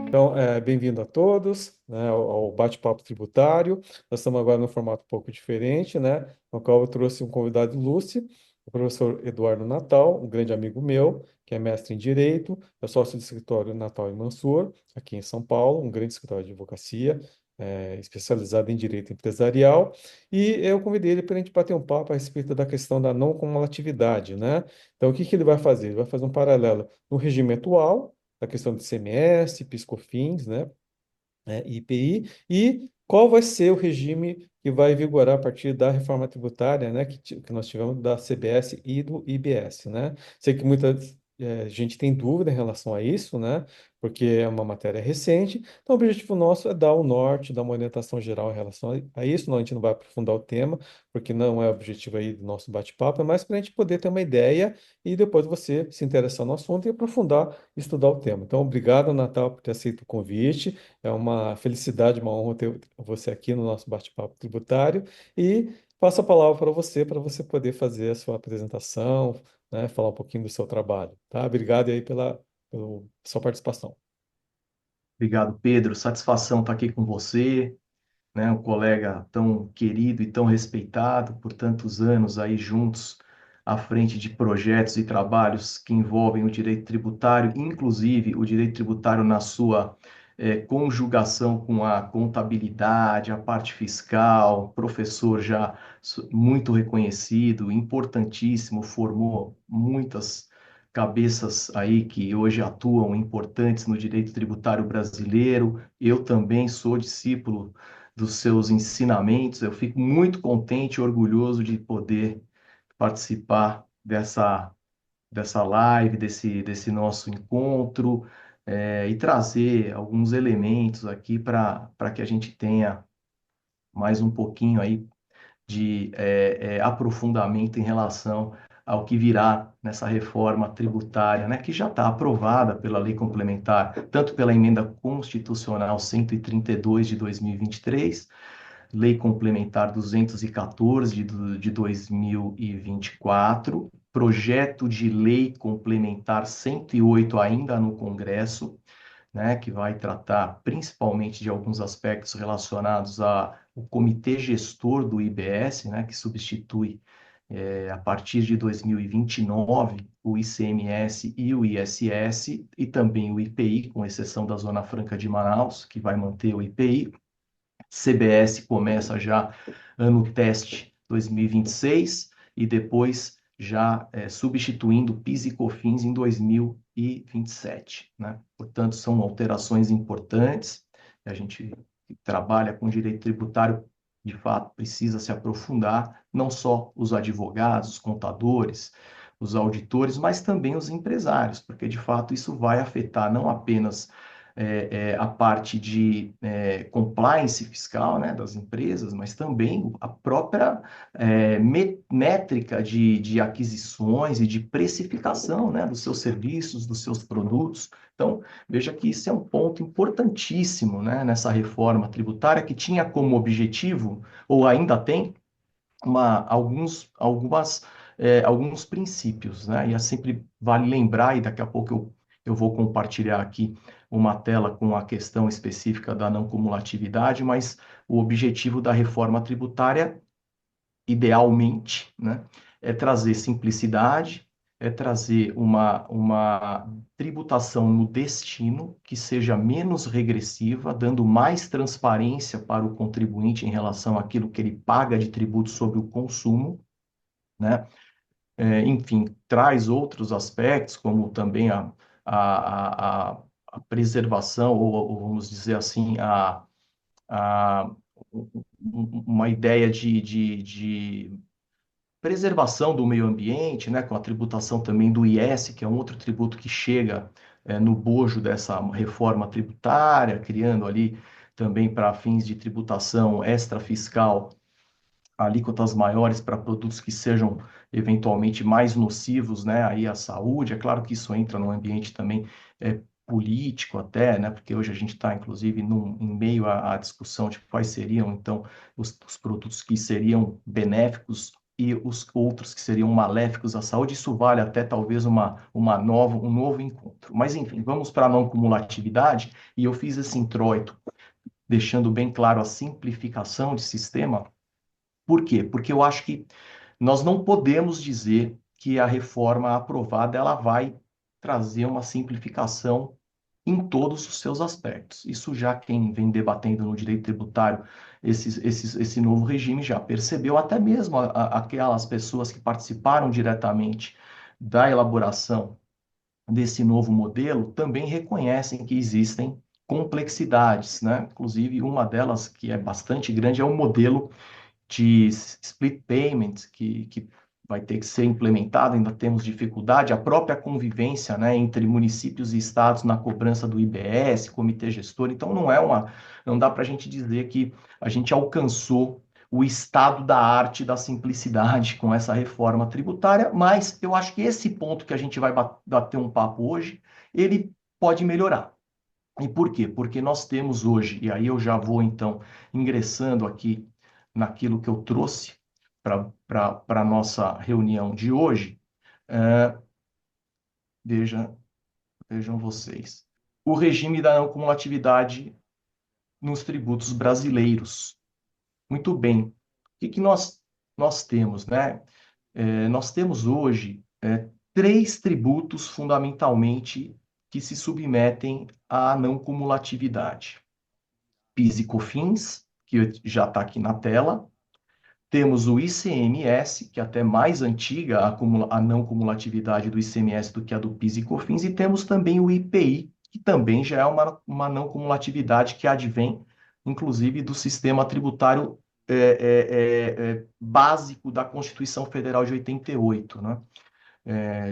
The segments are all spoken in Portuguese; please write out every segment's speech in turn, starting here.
Então, bem-vindo a todos, né, ao bate-papo tributário. Nós estamos agora num formato um pouco diferente, né, no qual eu trouxe um convidado ilustre, o professor Eduardo Natal, um grande amigo meu, que é mestre em Direito, é sócio do escritório Natal e Mansur, aqui em São Paulo, um grande escritório de advocacia, especializado em Direito Empresarial, e eu convidei ele para a gente bater um papo a respeito da questão da não cumulatividade, né? Então, o que que ele vai fazer? Ele vai fazer um paralelo no regime atual, da questão de CMS, PiscoFins, né, IPI, e qual vai ser o regime que vai vigorar a partir da reforma tributária, né, que nós tivemos da CBS e do IBS, né? Sei que muita gente tem dúvida em relação a isso, né, porque é uma matéria recente, então o objetivo nosso é dar o norte, dar uma orientação geral em relação a isso, não, a gente não vai aprofundar o tema, porque não é o objetivo aí do nosso bate-papo, é mais para a gente poder ter uma ideia e depois você se interessar no assunto e aprofundar, estudar o tema. Então, obrigado, Natal, por ter aceito o convite. É uma felicidade, uma honra ter você aqui no nosso bate-papo tributário e passo a palavra para você poder fazer a sua apresentação, né, falar um pouquinho do seu trabalho, tá? Obrigado aí pela sua participação. Obrigado, Pedro. Satisfação estar aqui com você, né? Um colega tão querido e tão respeitado por tantos anos aí juntos à frente de projetos e trabalhos que envolvem o direito tributário, inclusive o direito tributário na sua conjugação com a contabilidade, a parte fiscal, professor já muito reconhecido, importantíssimo, formou muitas cabeças aí que hoje atuam importantes no direito tributário brasileiro. Eu também sou discípulo dos seus ensinamentos. Eu fico muito contente e orgulhoso de poder participar dessa live, desse nosso encontro, e trazer alguns elementos aqui para que a gente tenha mais um pouquinho aí de aprofundamento em relação ao que virá nessa reforma tributária, né, que já está aprovada pela lei complementar, tanto pela emenda constitucional 132 de 2023, lei complementar 214 de 2024, projeto de lei complementar 108 ainda no Congresso, né, que vai tratar principalmente de alguns aspectos relacionados ao comitê gestor do IBS, né, que substitui a partir de 2029 o ICMS e o ISS, e também o IPI, com exceção da Zona Franca de Manaus, que vai manter o IPI. CBS começa já ano teste 2026 e depois já substituindo PIS e COFINS em 2027, né? Portanto, são alterações importantes. A gente que trabalha com direito tributário, de fato, precisa se aprofundar, não só os advogados, os contadores, os auditores, mas também os empresários, porque, de fato, isso vai afetar não apenas a parte de compliance fiscal, né, das empresas, mas também a própria métrica de aquisições e de precificação, né, dos seus serviços, dos seus produtos. Então, veja que isso é um ponto importantíssimo, né, nessa reforma tributária que tinha como objetivo, ou ainda tem, alguns princípios, né? E é sempre vale lembrar, e daqui a pouco eu vou compartilhar aqui uma tela com a questão específica da não cumulatividade, mas o objetivo da reforma tributária, idealmente, né, é trazer simplicidade, é trazer uma tributação no destino que seja menos regressiva, dando mais transparência para o contribuinte em relação àquilo que ele paga de tributo sobre o consumo, né? Enfim, traz outros aspectos, como também a preservação, ou vamos dizer assim, a, uma ideia de preservação do meio ambiente, né, com a tributação também do IS, que é um outro tributo que chega no bojo dessa reforma tributária, criando ali também para fins de tributação extrafiscal alíquotas maiores para produtos que sejam eventualmente mais nocivos, né, aí à saúde. É claro que isso entra no ambiente também político até, né, porque hoje a gente está, inclusive, em meio à discussão de quais seriam, então, os produtos que seriam benéficos e os outros que seriam maléficos à saúde, isso vale até talvez um novo encontro. Mas, enfim, vamos para a não cumulatividade, e eu fiz esse introito, deixando bem claro a simplificação de sistema. Por quê? Porque eu acho que nós não podemos dizer que a reforma aprovada ela vai trazer uma simplificação em todos os seus aspectos. Isso já quem vem debatendo no direito tributário esse novo regime já percebeu, até mesmo aquelas pessoas que participaram diretamente da elaboração desse novo modelo também reconhecem que existem complexidades, né? Inclusive, uma delas, que é bastante grande, é o modelo de split payment, que vai ter que ser implementado, ainda temos dificuldade, a própria convivência, né, entre municípios e estados na cobrança do IBS, comitê gestor, então não dá para a gente dizer que a gente alcançou o estado da arte da simplicidade com essa reforma tributária, mas eu acho que esse ponto que a gente vai bater um papo hoje, ele pode melhorar. E por quê? Porque nós temos hoje, e aí eu já vou então ingressando aqui naquilo que eu trouxe para a nossa reunião de hoje, é, veja, vejam vocês. O regime da não cumulatividade nos tributos brasileiros. Muito bem. O que, que nós temos, né? Nós temos hoje três tributos fundamentalmente que se submetem à não cumulatividade. PIS e COFINS, que já está aqui na tela. Temos o ICMS, que é até mais antiga a não cumulatividade do ICMS do que a do PIS e COFINS, e temos também o IPI, que também já é uma não cumulatividade que advém, inclusive, do sistema tributário básico da Constituição Federal de 88, né?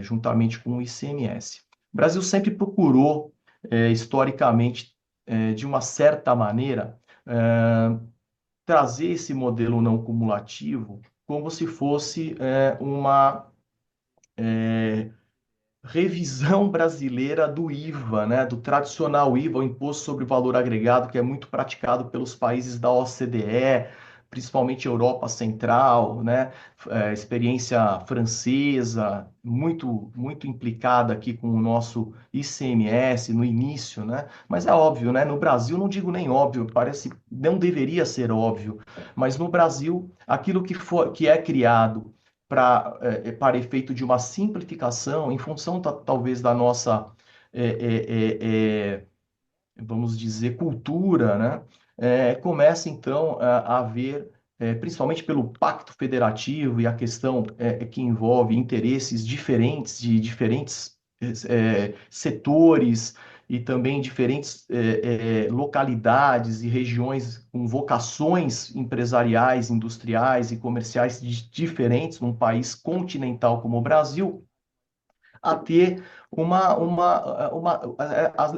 Juntamente com o ICMS. O Brasil sempre procurou, historicamente, de uma certa maneira, trazer esse modelo não cumulativo como se fosse uma revisão brasileira do IVA, né, do tradicional IVA, o Imposto sobre o Valor Agregado, que é muito praticado pelos países da OCDE, principalmente Europa Central, né, experiência francesa, muito implicada aqui com o nosso ICMS no início, né, mas é óbvio, né, no Brasil, não digo nem óbvio, parece, não deveria ser óbvio, mas no Brasil, aquilo que é criado para efeito de uma simplificação, em função talvez da nossa, é, é, é, vamos dizer, cultura, né? Começa então a haver, principalmente pelo Pacto Federativo e a questão que envolve interesses diferentes de diferentes setores e também diferentes localidades e regiões com vocações empresariais, industriais e comerciais diferentes num país continental como o Brasil, a ter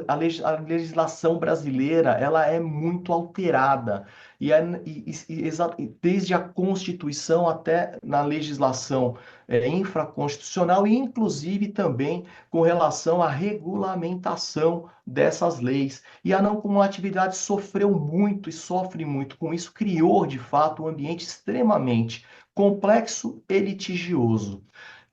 a legislação brasileira ela é muito alterada desde a Constituição até na legislação infraconstitucional e inclusive também com relação à regulamentação dessas leis. E a não cumulatividade sofreu muito e sofre muito com isso, criou de fato um ambiente extremamente complexo e litigioso.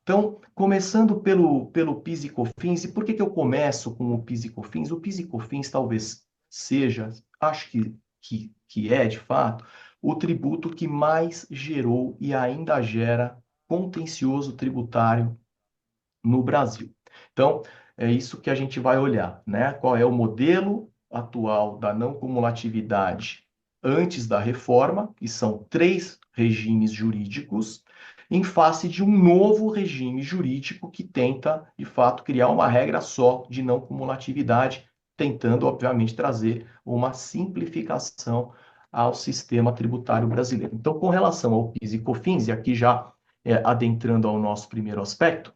Então, começando pelo PIS e COFINS, e por que eu começo com o PIS e COFINS? O PIS e COFINS talvez seja, acho que é, de fato, o tributo que mais gerou e ainda gera contencioso tributário no Brasil. Então, é isso que a gente vai olhar, né? Qual é o modelo atual da não cumulatividade antes da reforma, que são três regimes jurídicos, em face de um novo regime jurídico que tenta, de fato, criar uma regra só de não cumulatividade, tentando, obviamente, trazer uma simplificação ao sistema tributário brasileiro. Então, com relação ao PIS e COFINS, e aqui já adentrando ao nosso primeiro aspecto,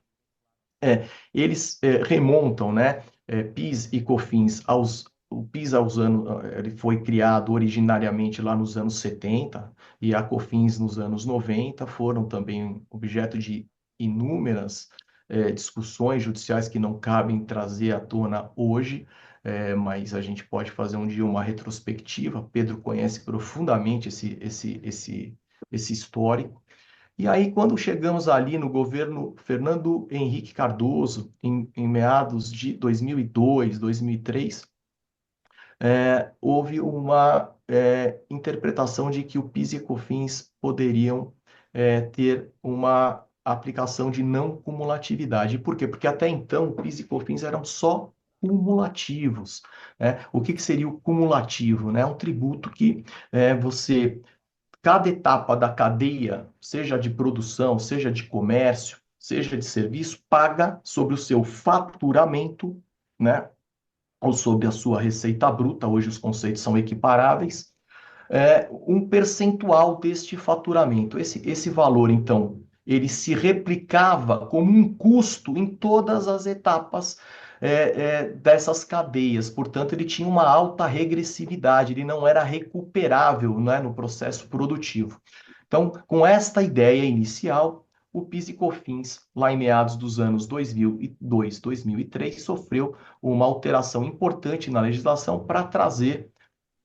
eles remontam, né, PIS e COFINS o PIS ele foi criado originariamente lá nos anos 70 e a COFINS nos anos 90 foram também objeto de inúmeras discussões judiciais que não cabem trazer à tona hoje, mas a gente pode fazer um dia uma retrospectiva. Pedro conhece profundamente esse histórico. E aí, quando chegamos ali no governo Fernando Henrique Cardoso, em meados de 2002, 2003, houve uma interpretação de que o PIS e COFINS poderiam ter uma aplicação de não cumulatividade. Por quê? Porque até então o PIS e COFINS eram só cumulativos, né? O que seria o cumulativo, né? É um tributo que você, cada etapa da cadeia, seja de produção, seja de comércio, seja de serviço, paga sobre o seu faturamento, né? Ou sobre a sua receita bruta, hoje os conceitos são equiparáveis, um percentual deste faturamento. Esse valor, então, ele se replicava como um custo em todas as etapas dessas cadeias. Portanto, ele tinha uma alta regressividade, ele não era recuperável, né, no processo produtivo. Então, com esta ideia inicial, o PIS e COFINS, lá em meados dos anos 2002, 2003, sofreu uma alteração importante na legislação para trazer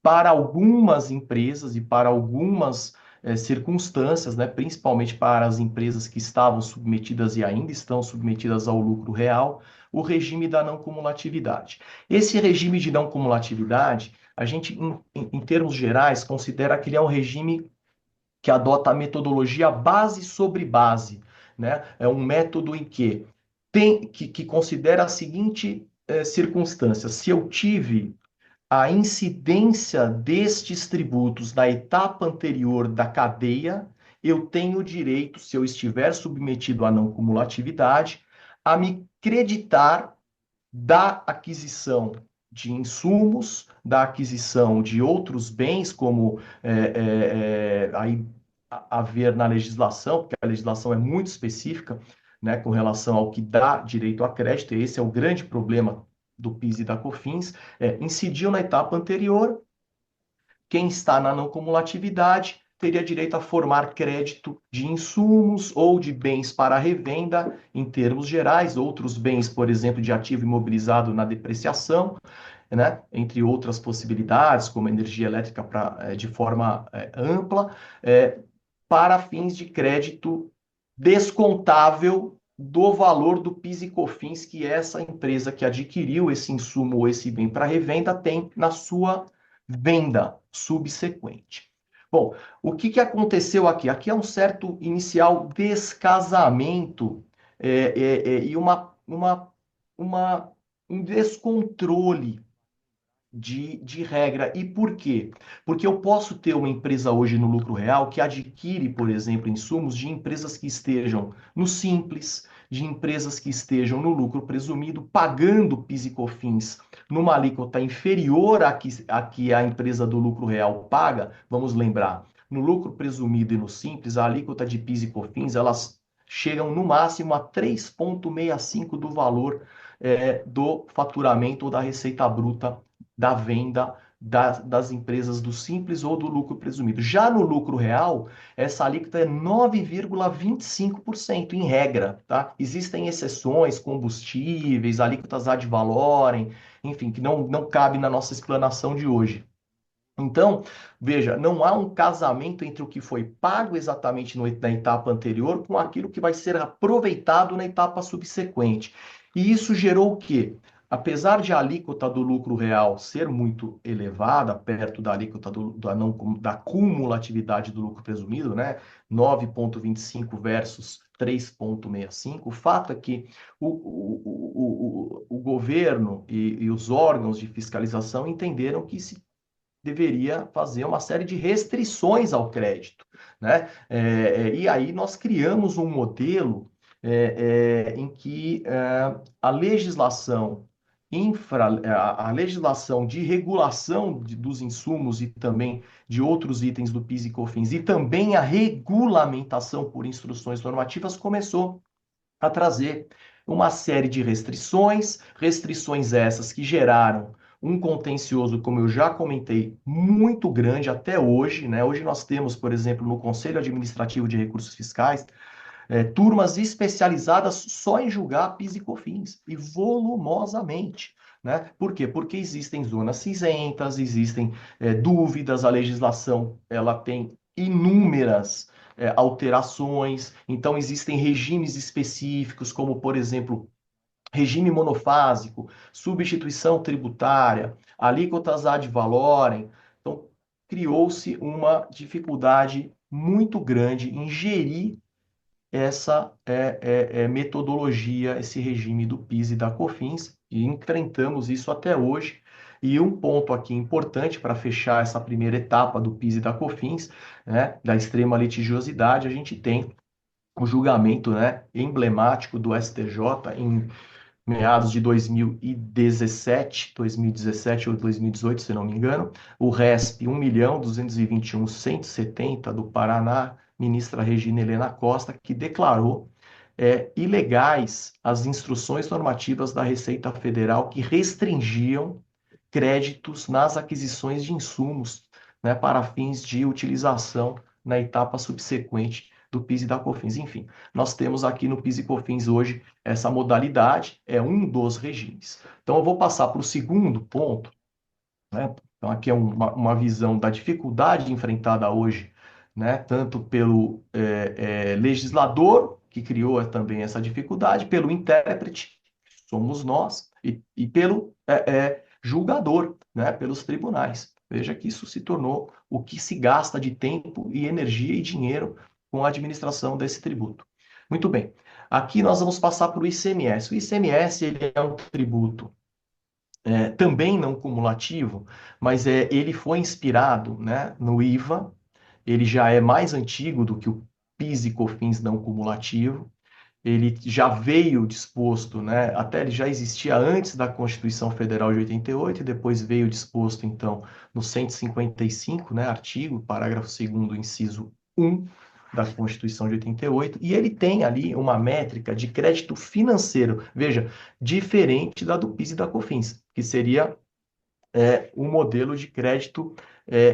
para algumas empresas e para algumas circunstâncias, né, principalmente para as empresas que estavam submetidas e ainda estão submetidas ao lucro real, o regime da não cumulatividade. Esse regime de não cumulatividade, a gente, em termos gerais, considera que ele é um regime que adota a metodologia base sobre base, né? É um método em que considera a seguinte circunstância: se eu tive a incidência destes tributos na etapa anterior da cadeia, eu tenho o direito, se eu estiver submetido à não cumulatividade, a me creditar da aquisição de insumos, da aquisição de outros bens, como aí a ver na legislação, porque a legislação é muito específica, né, com relação ao que dá direito a crédito, e esse é o grande problema do PIS e da COFINS, incidiu na etapa anterior, quem está na não cumulatividade teria direito a formar crédito de insumos ou de bens para revenda, em termos gerais, outros bens, por exemplo, de ativo imobilizado na depreciação, né? Entre outras possibilidades, como energia elétrica de forma ampla, para fins de crédito descontável do valor do PIS e COFINS que essa empresa que adquiriu esse insumo ou esse bem para revenda tem na sua venda subsequente. Bom, o que aconteceu aqui? Aqui é um certo inicial descasamento e um descontrole de regra. E por quê? Porque eu posso ter uma empresa hoje no lucro real que adquire, por exemplo, insumos de empresas que estejam no simples, de empresas que estejam no lucro presumido, pagando PIS e COFINS numa alíquota inferior à que a empresa do lucro real paga. Vamos lembrar, no lucro presumido e no simples, a alíquota de PIS e COFINS, elas chegam no máximo a 3,65 do valor do faturamento ou da receita bruta da venda das empresas do simples ou do lucro presumido. Já no lucro real, essa alíquota é 9,25% em regra, tá? Existem exceções, combustíveis, alíquotas ad valorem, enfim, que não cabe na nossa explanação de hoje. Então, veja, não há um casamento entre o que foi pago exatamente na etapa anterior com aquilo que vai ser aproveitado na etapa subsequente. E isso gerou o quê? Apesar de a alíquota do lucro real ser muito elevada, perto da alíquota da cumulatividade do lucro presumido, né? 9,25 versus 3,65, o fato é que o governo e os órgãos de fiscalização entenderam que se deveria fazer uma série de restrições ao crédito, né? E aí nós criamos um modelo em que a legislação a legislação de regulação dos insumos e também de outros itens do PIS e COFINS e também a regulamentação por instruções normativas começou a trazer uma série de restrições, restrições essas que geraram um contencioso, como eu já comentei, muito grande até hoje, né? Hoje nós temos, por exemplo, no Conselho Administrativo de Recursos Fiscais, turmas especializadas só em julgar PIS e COFINS, e volumosamente. Né? Por quê? Porque existem zonas cinzentas, existem dúvidas, a legislação ela tem inúmeras alterações. Então, existem regimes específicos, como, por exemplo, regime monofásico, substituição tributária, alíquotas ad valorem. Então, criou-se uma dificuldade muito grande em gerir essa metodologia, esse regime do PIS e da COFINS, e enfrentamos isso até hoje. E um ponto aqui importante para fechar essa primeira etapa do PIS e da COFINS, né, da extrema litigiosidade, a gente tem o julgamento, né, emblemático do STJ em meados de 2017 ou 2018, se não me engano, o RESP 1.221.170 do Paraná, ministra Regina Helena Costa, que declarou ilegais as instruções normativas da Receita Federal que restringiam créditos nas aquisições de insumos, né, para fins de utilização na etapa subsequente do PIS e da COFINS. Enfim, nós temos aqui no PIS e COFINS hoje essa modalidade, é um dos regimes. Então, eu vou passar para o segundo ponto, né? Então, aqui é uma visão da dificuldade enfrentada hoje, né? Tanto pelo legislador, que criou também essa dificuldade, pelo intérprete, que somos nós, e pelo julgador, né? Pelos tribunais. Veja que isso se tornou o que se gasta de tempo e energia e dinheiro com a administração desse tributo. Muito bem. Aqui nós vamos passar para o ICMS. O ICMS ele é um tributo também não cumulativo, mas ele foi inspirado, né, no IVA. Ele já é mais antigo do que o PIS e COFINS não cumulativo. Ele já veio disposto, né, até ele já existia antes da Constituição Federal de 88 e depois veio disposto, então, no 155, né, artigo, parágrafo 2º, inciso 1 da Constituição de 88, e ele tem ali uma métrica de crédito financeiro, veja, diferente da do PIS e da COFINS, que seria um modelo de crédito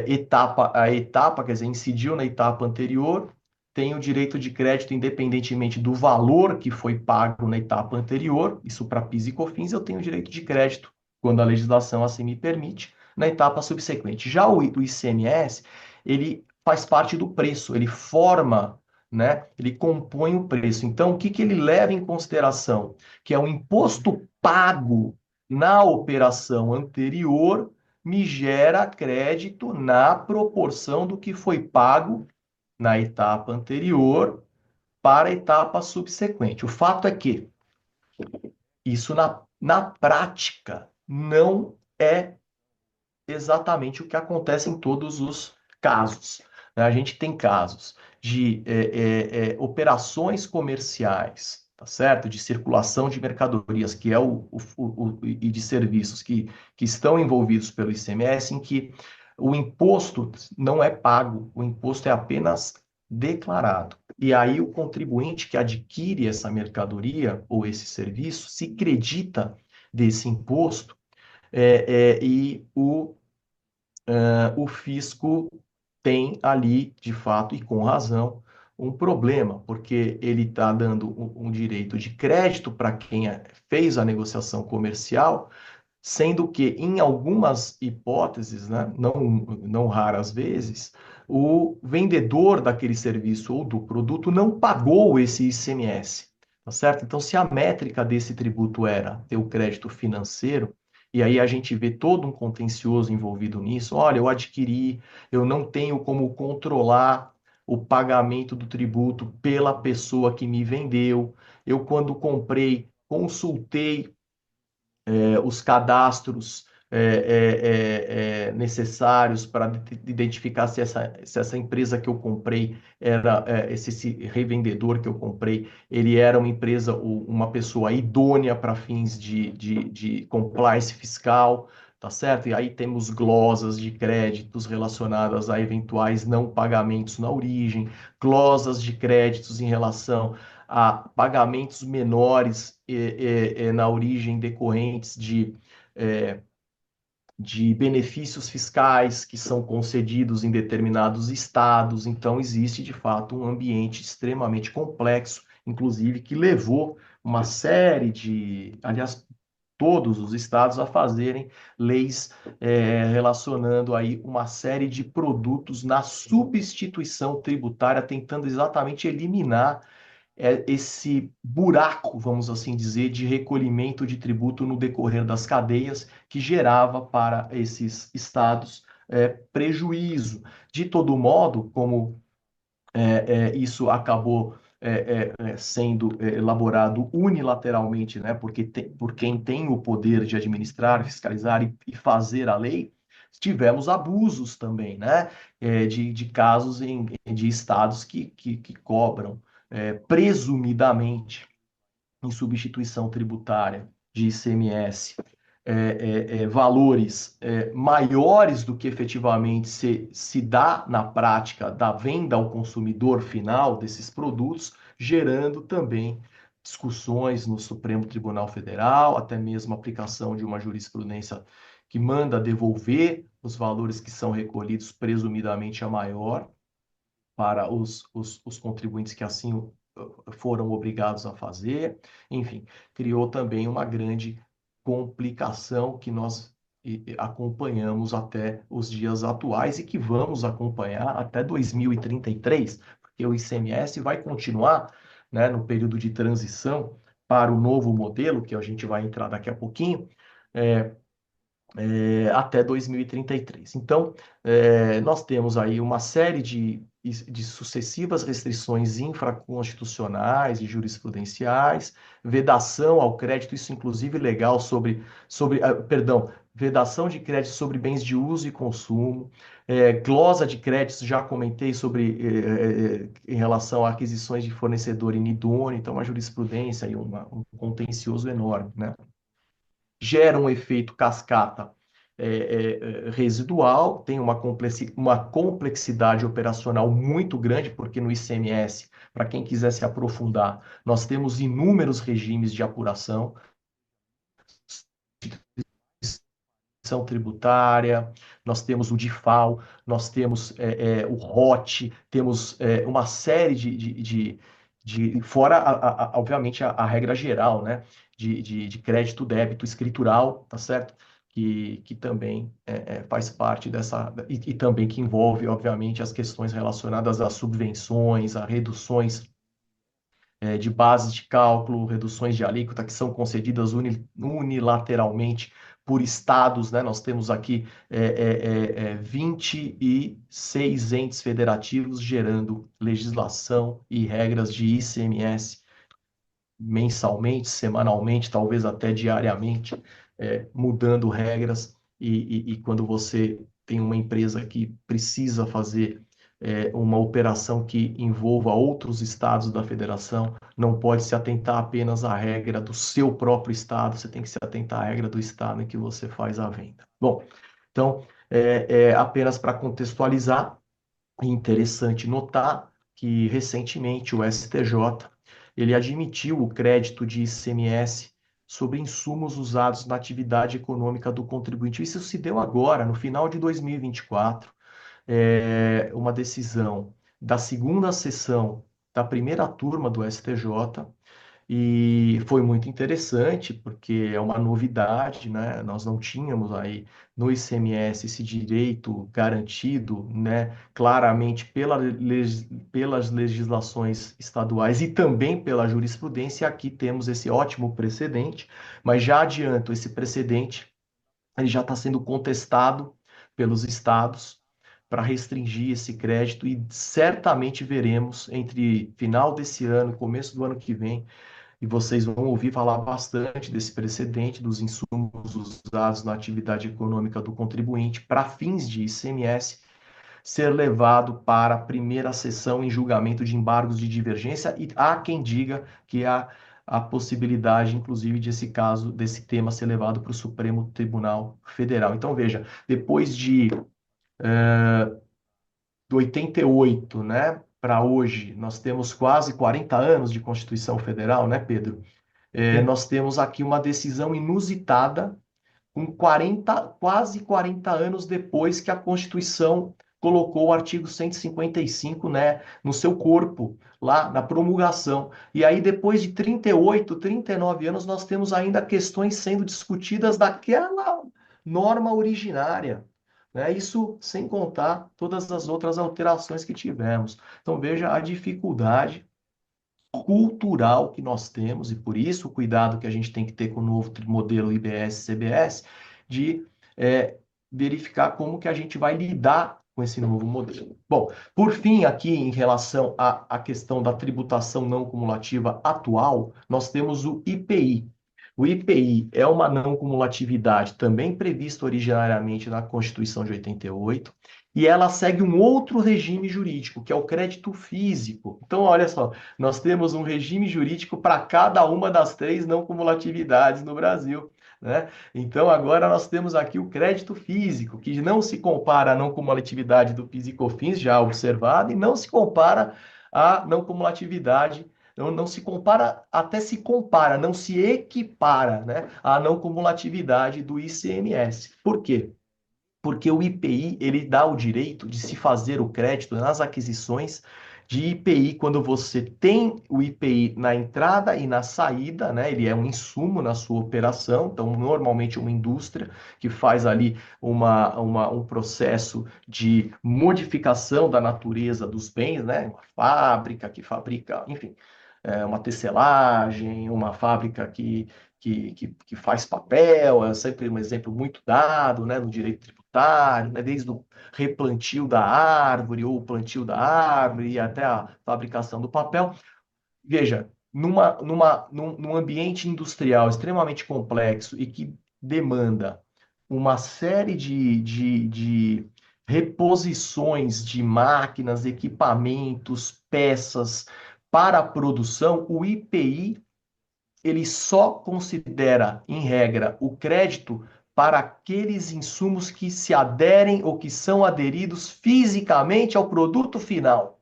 etapa, quer dizer, incidiu na etapa anterior, tem o direito de crédito independentemente do valor que foi pago na etapa anterior, isso para PIS e COFINS, eu tenho o direito de crédito, quando a legislação assim me permite, na etapa subsequente. Já o ICMS, ele faz parte do preço, ele forma, né, ele compõe o preço. Então, o que que ele leva em consideração? Que é o imposto pago na operação anterior me gera crédito na proporção do que foi pago na etapa anterior para a etapa subsequente. O fato é que isso na prática não é exatamente o que acontece em todos os casos. Né? A gente tem casos de operações comerciais, tá certo? De circulação de mercadorias, que é e de serviços que estão envolvidos pelo ICMS, em que o imposto não é pago, o imposto é apenas declarado. E aí o contribuinte que adquire essa mercadoria ou esse serviço se credita desse imposto e o fisco tem ali, de fato, e com razão, um problema, porque ele está dando um direito de crédito para quem fez a negociação comercial, sendo que, em algumas hipóteses, né, não raras vezes, o vendedor daquele serviço ou do produto não pagou esse ICMS, tá certo? Então, se a métrica desse tributo era ter o crédito financeiro, e aí a gente vê todo um contencioso envolvido nisso, olha, eu adquiri, eu não tenho como controlar o pagamento do tributo pela pessoa que me vendeu, eu quando comprei, consultei os cadastros necessários para identificar se essa empresa que eu comprei era, esse revendedor que eu comprei, ele era uma empresa ou uma pessoa idônea para fins de compliance fiscal, tá certo? E aí temos glosas de créditos relacionadas a eventuais não pagamentos na origem, glosas de créditos em relação a pagamentos menores na origem decorrentes de benefícios fiscais que são concedidos em determinados estados. Então, existe de fato um ambiente extremamente complexo, inclusive que levou uma série de, aliás, todos os estados a fazerem leis relacionando aí uma série de produtos na substituição tributária, tentando exatamente eliminar esse buraco, vamos assim dizer, de recolhimento de tributo no decorrer das cadeias, que gerava para esses estados prejuízo. De todo modo, como isso acabou sendo elaborado unilateralmente, né, por quem tem o poder de administrar, fiscalizar e fazer a lei, tivemos abusos também, né, de casos de estados que cobram presumidamente em substituição tributária de ICMS, valores maiores do que efetivamente se dá na prática da venda ao consumidor final desses produtos, gerando também discussões no Supremo Tribunal Federal, até mesmo a aplicação de uma jurisprudência que manda devolver os valores que são recolhidos presumidamente a maior para os contribuintes que assim foram obrigados a fazer. Enfim, criou também uma grande complicação que nós acompanhamos até os dias atuais e que vamos acompanhar até 2033, porque o ICMS vai continuar, né, no período de transição para o novo modelo, que a gente vai entrar daqui a pouquinho, é, até 2033. Então, nós temos aí uma série de sucessivas restrições infraconstitucionais e jurisprudenciais, vedação ao crédito, isso inclusive legal perdão, vedação de crédito sobre bens de uso e consumo, glosa de créditos, já comentei sobre em relação a aquisições de fornecedor inidôneo, então uma jurisprudência e um contencioso enorme, né? Gera um efeito cascata residual, tem uma complexidade operacional muito grande, porque no ICMS, para quem quiser se aprofundar, nós temos inúmeros regimes de apuração, tributária, nós temos o DIFAL, nós temos o ROT, temos uma série fora, obviamente, a regra geral, né, de crédito débito escritural, tá certo? Que também faz parte dessa, e também que envolve, obviamente, as questões relacionadas às subvenções, a reduções de bases de cálculo, reduções de alíquota que são concedidas unilateralmente por estados, né? Nós temos aqui 26 entes federativos gerando legislação e regras de ICMS mensalmente, semanalmente, talvez até diariamente, mudando regras. E quando você tem uma empresa que precisa fazer uma operação que envolva outros estados da federação, não pode se atentar apenas à regra do seu próprio estado, você tem que se atentar à regra do estado em que você faz a venda. Bom, então, apenas para contextualizar, é interessante notar que recentemente o STJ ele admitiu o crédito de ICMS sobre insumos usados na atividade econômica do contribuinte. Isso se deu agora, no final de 2024, uma decisão da segunda sessão da primeira turma do STJ, e foi muito interessante, porque é uma novidade, né? Nós não tínhamos aí no ICMS esse direito garantido, né? Claramente pelas legislações estaduais e também pela jurisprudência. Aqui temos esse ótimo precedente, mas já adianto, esse precedente ele já está sendo contestado pelos estados para restringir esse crédito e certamente veremos entre final desse ano e começo do ano que vem e vocês vão ouvir falar bastante desse precedente dos insumos usados na atividade econômica do contribuinte para fins de ICMS ser levado para a primeira sessão em julgamento de embargos de divergência e há quem diga que há a possibilidade, inclusive, desse tema ser levado para o Supremo Tribunal Federal. Então, veja, depois de 88, né, para hoje, nós temos quase 40 anos de Constituição Federal, né, Pedro? Sim. Nós temos aqui uma decisão inusitada, com 40, quase 40 anos depois que a Constituição colocou o artigo 155, né, no seu corpo, lá na promulgação. E aí, depois de 38, 39 anos, nós temos ainda questões sendo discutidas daquela norma originária. Né? Isso sem contar todas as outras alterações que tivemos. Então, veja a dificuldade cultural que nós temos, e por isso o cuidado que a gente tem que ter com o novo modelo IBS-CBS, de verificar como que a gente vai lidar com esse novo modelo. Bom, por fim, aqui em relação à questão da tributação não cumulativa atual, nós temos o IPI. O IPI é uma não cumulatividade também prevista originariamente na Constituição de 88, e ela segue um outro regime jurídico, que é o crédito físico. Então, olha só, nós temos um regime jurídico para cada uma das três não cumulatividades no Brasil, né? Então, agora nós temos aqui o crédito físico, que não se compara à não cumulatividade do PIS/COFINS, já observado, e não se compara à não cumulatividade, não se compara, até se compara, não se equipara, né, à não cumulatividade do ICMS. Por quê? Porque o IPI ele dá o direito de se fazer o crédito nas aquisições de IPI quando você tem o IPI na entrada e na saída, né? Ele é um insumo na sua operação, então normalmente uma indústria que faz ali um processo de modificação da natureza dos bens, né? Uma fábrica que fabrica, enfim, uma tecelagem, uma fábrica que faz papel, é sempre um exemplo muito dado, né, no direito tributário, né, desde o replantio da árvore ou o plantio da árvore e até a fabricação do papel. Veja, num ambiente industrial extremamente complexo e que demanda uma série de reposições de máquinas, equipamentos, peças para a produção, o IPI ele só considera, em regra, o crédito para aqueles insumos que se aderem ou que são aderidos fisicamente ao produto final.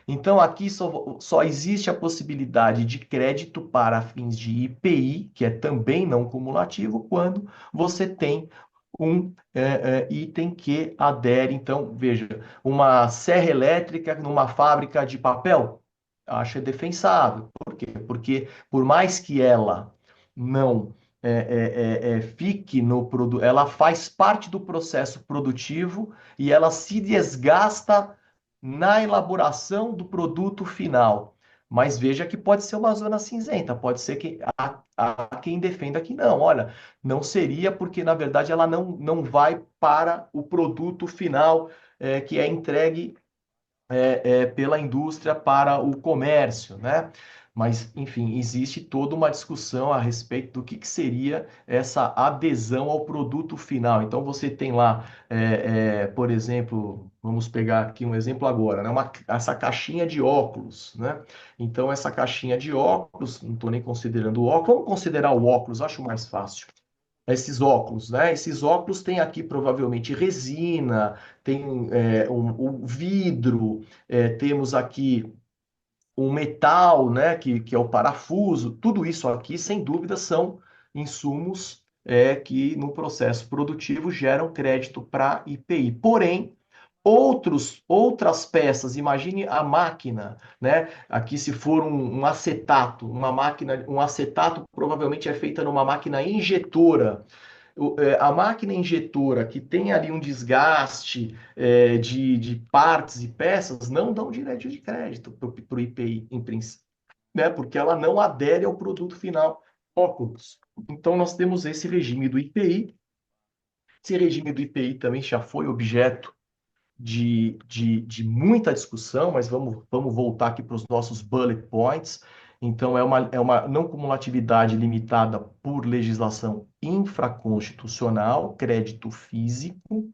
Então, aqui só existe a possibilidade de crédito para fins de IPI, que é também não cumulativo, quando você tem um item que adere. Então, veja, uma serra elétrica numa fábrica de papel, acho defensável. Por quê? Porque por mais que ela não fique no produto, ela faz parte do processo produtivo e ela se desgasta na elaboração do produto final. Mas veja que pode ser uma zona cinzenta, pode ser que há quem defenda que não. Olha, não seria porque, na verdade, ela não vai para o produto final que é entregue pela indústria para o comércio, né? Mas, enfim, existe toda uma discussão a respeito do que seria essa adesão ao produto final. Então, você tem lá, por exemplo, vamos pegar aqui um exemplo agora, né? Essa caixinha de óculos, né? Então, essa caixinha de óculos, não estou nem considerando o óculos, vamos considerar o óculos, acho mais fácil esses óculos, né? Esses óculos têm aqui provavelmente resina, tem um vidro, temos aqui um metal, né? Que é o parafuso. Tudo isso aqui, sem dúvida, são insumos que no processo produtivo geram crédito para IPI. Porém, outras peças, imagine a máquina, né? Aqui se for um acetato, uma máquina, um acetato provavelmente é feita numa máquina injetora. A máquina injetora que tem ali um desgaste de partes e peças não dão direito de crédito para o IPI, em princípio, né? Porque ela não adere ao produto final óculos. Então, nós temos esse regime do IPI. Esse regime do IPI também já foi objeto de muita discussão, mas vamos voltar aqui para os nossos bullet points. Então, é uma não cumulatividade limitada por legislação infraconstitucional, crédito físico.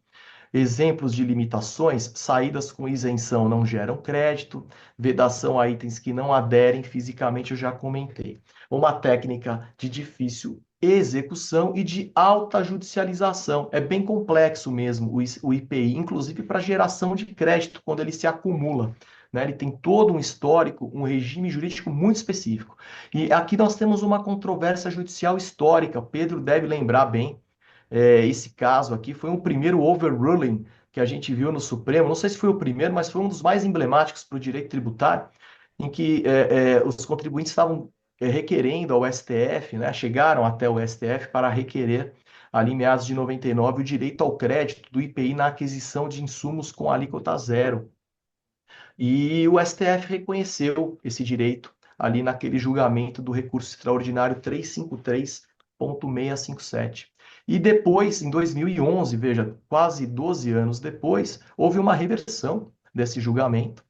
Exemplos de limitações: saídas com isenção não geram crédito, vedação a itens que não aderem fisicamente, eu já comentei. Uma técnica de difícil execução e de alta judicialização. É bem complexo mesmo o IPI, inclusive para geração de crédito, quando ele se acumula. Né? Ele tem todo um histórico, um regime jurídico muito específico. E aqui nós temos uma controvérsia judicial histórica, Pedro deve lembrar bem, esse caso aqui foi o primeiro overruling que a gente viu no Supremo. Não sei se foi o primeiro, mas foi um dos mais emblemáticos para o direito tributário, em que os contribuintes estavam requerendo ao STF, né, chegaram até o STF para requerer, ali em meados de 99, o direito ao crédito do IPI na aquisição de insumos com alíquota zero. E o STF reconheceu esse direito ali naquele julgamento do recurso extraordinário 353.657. E depois, em 2011, veja, quase 12 anos depois, houve uma reversão desse julgamento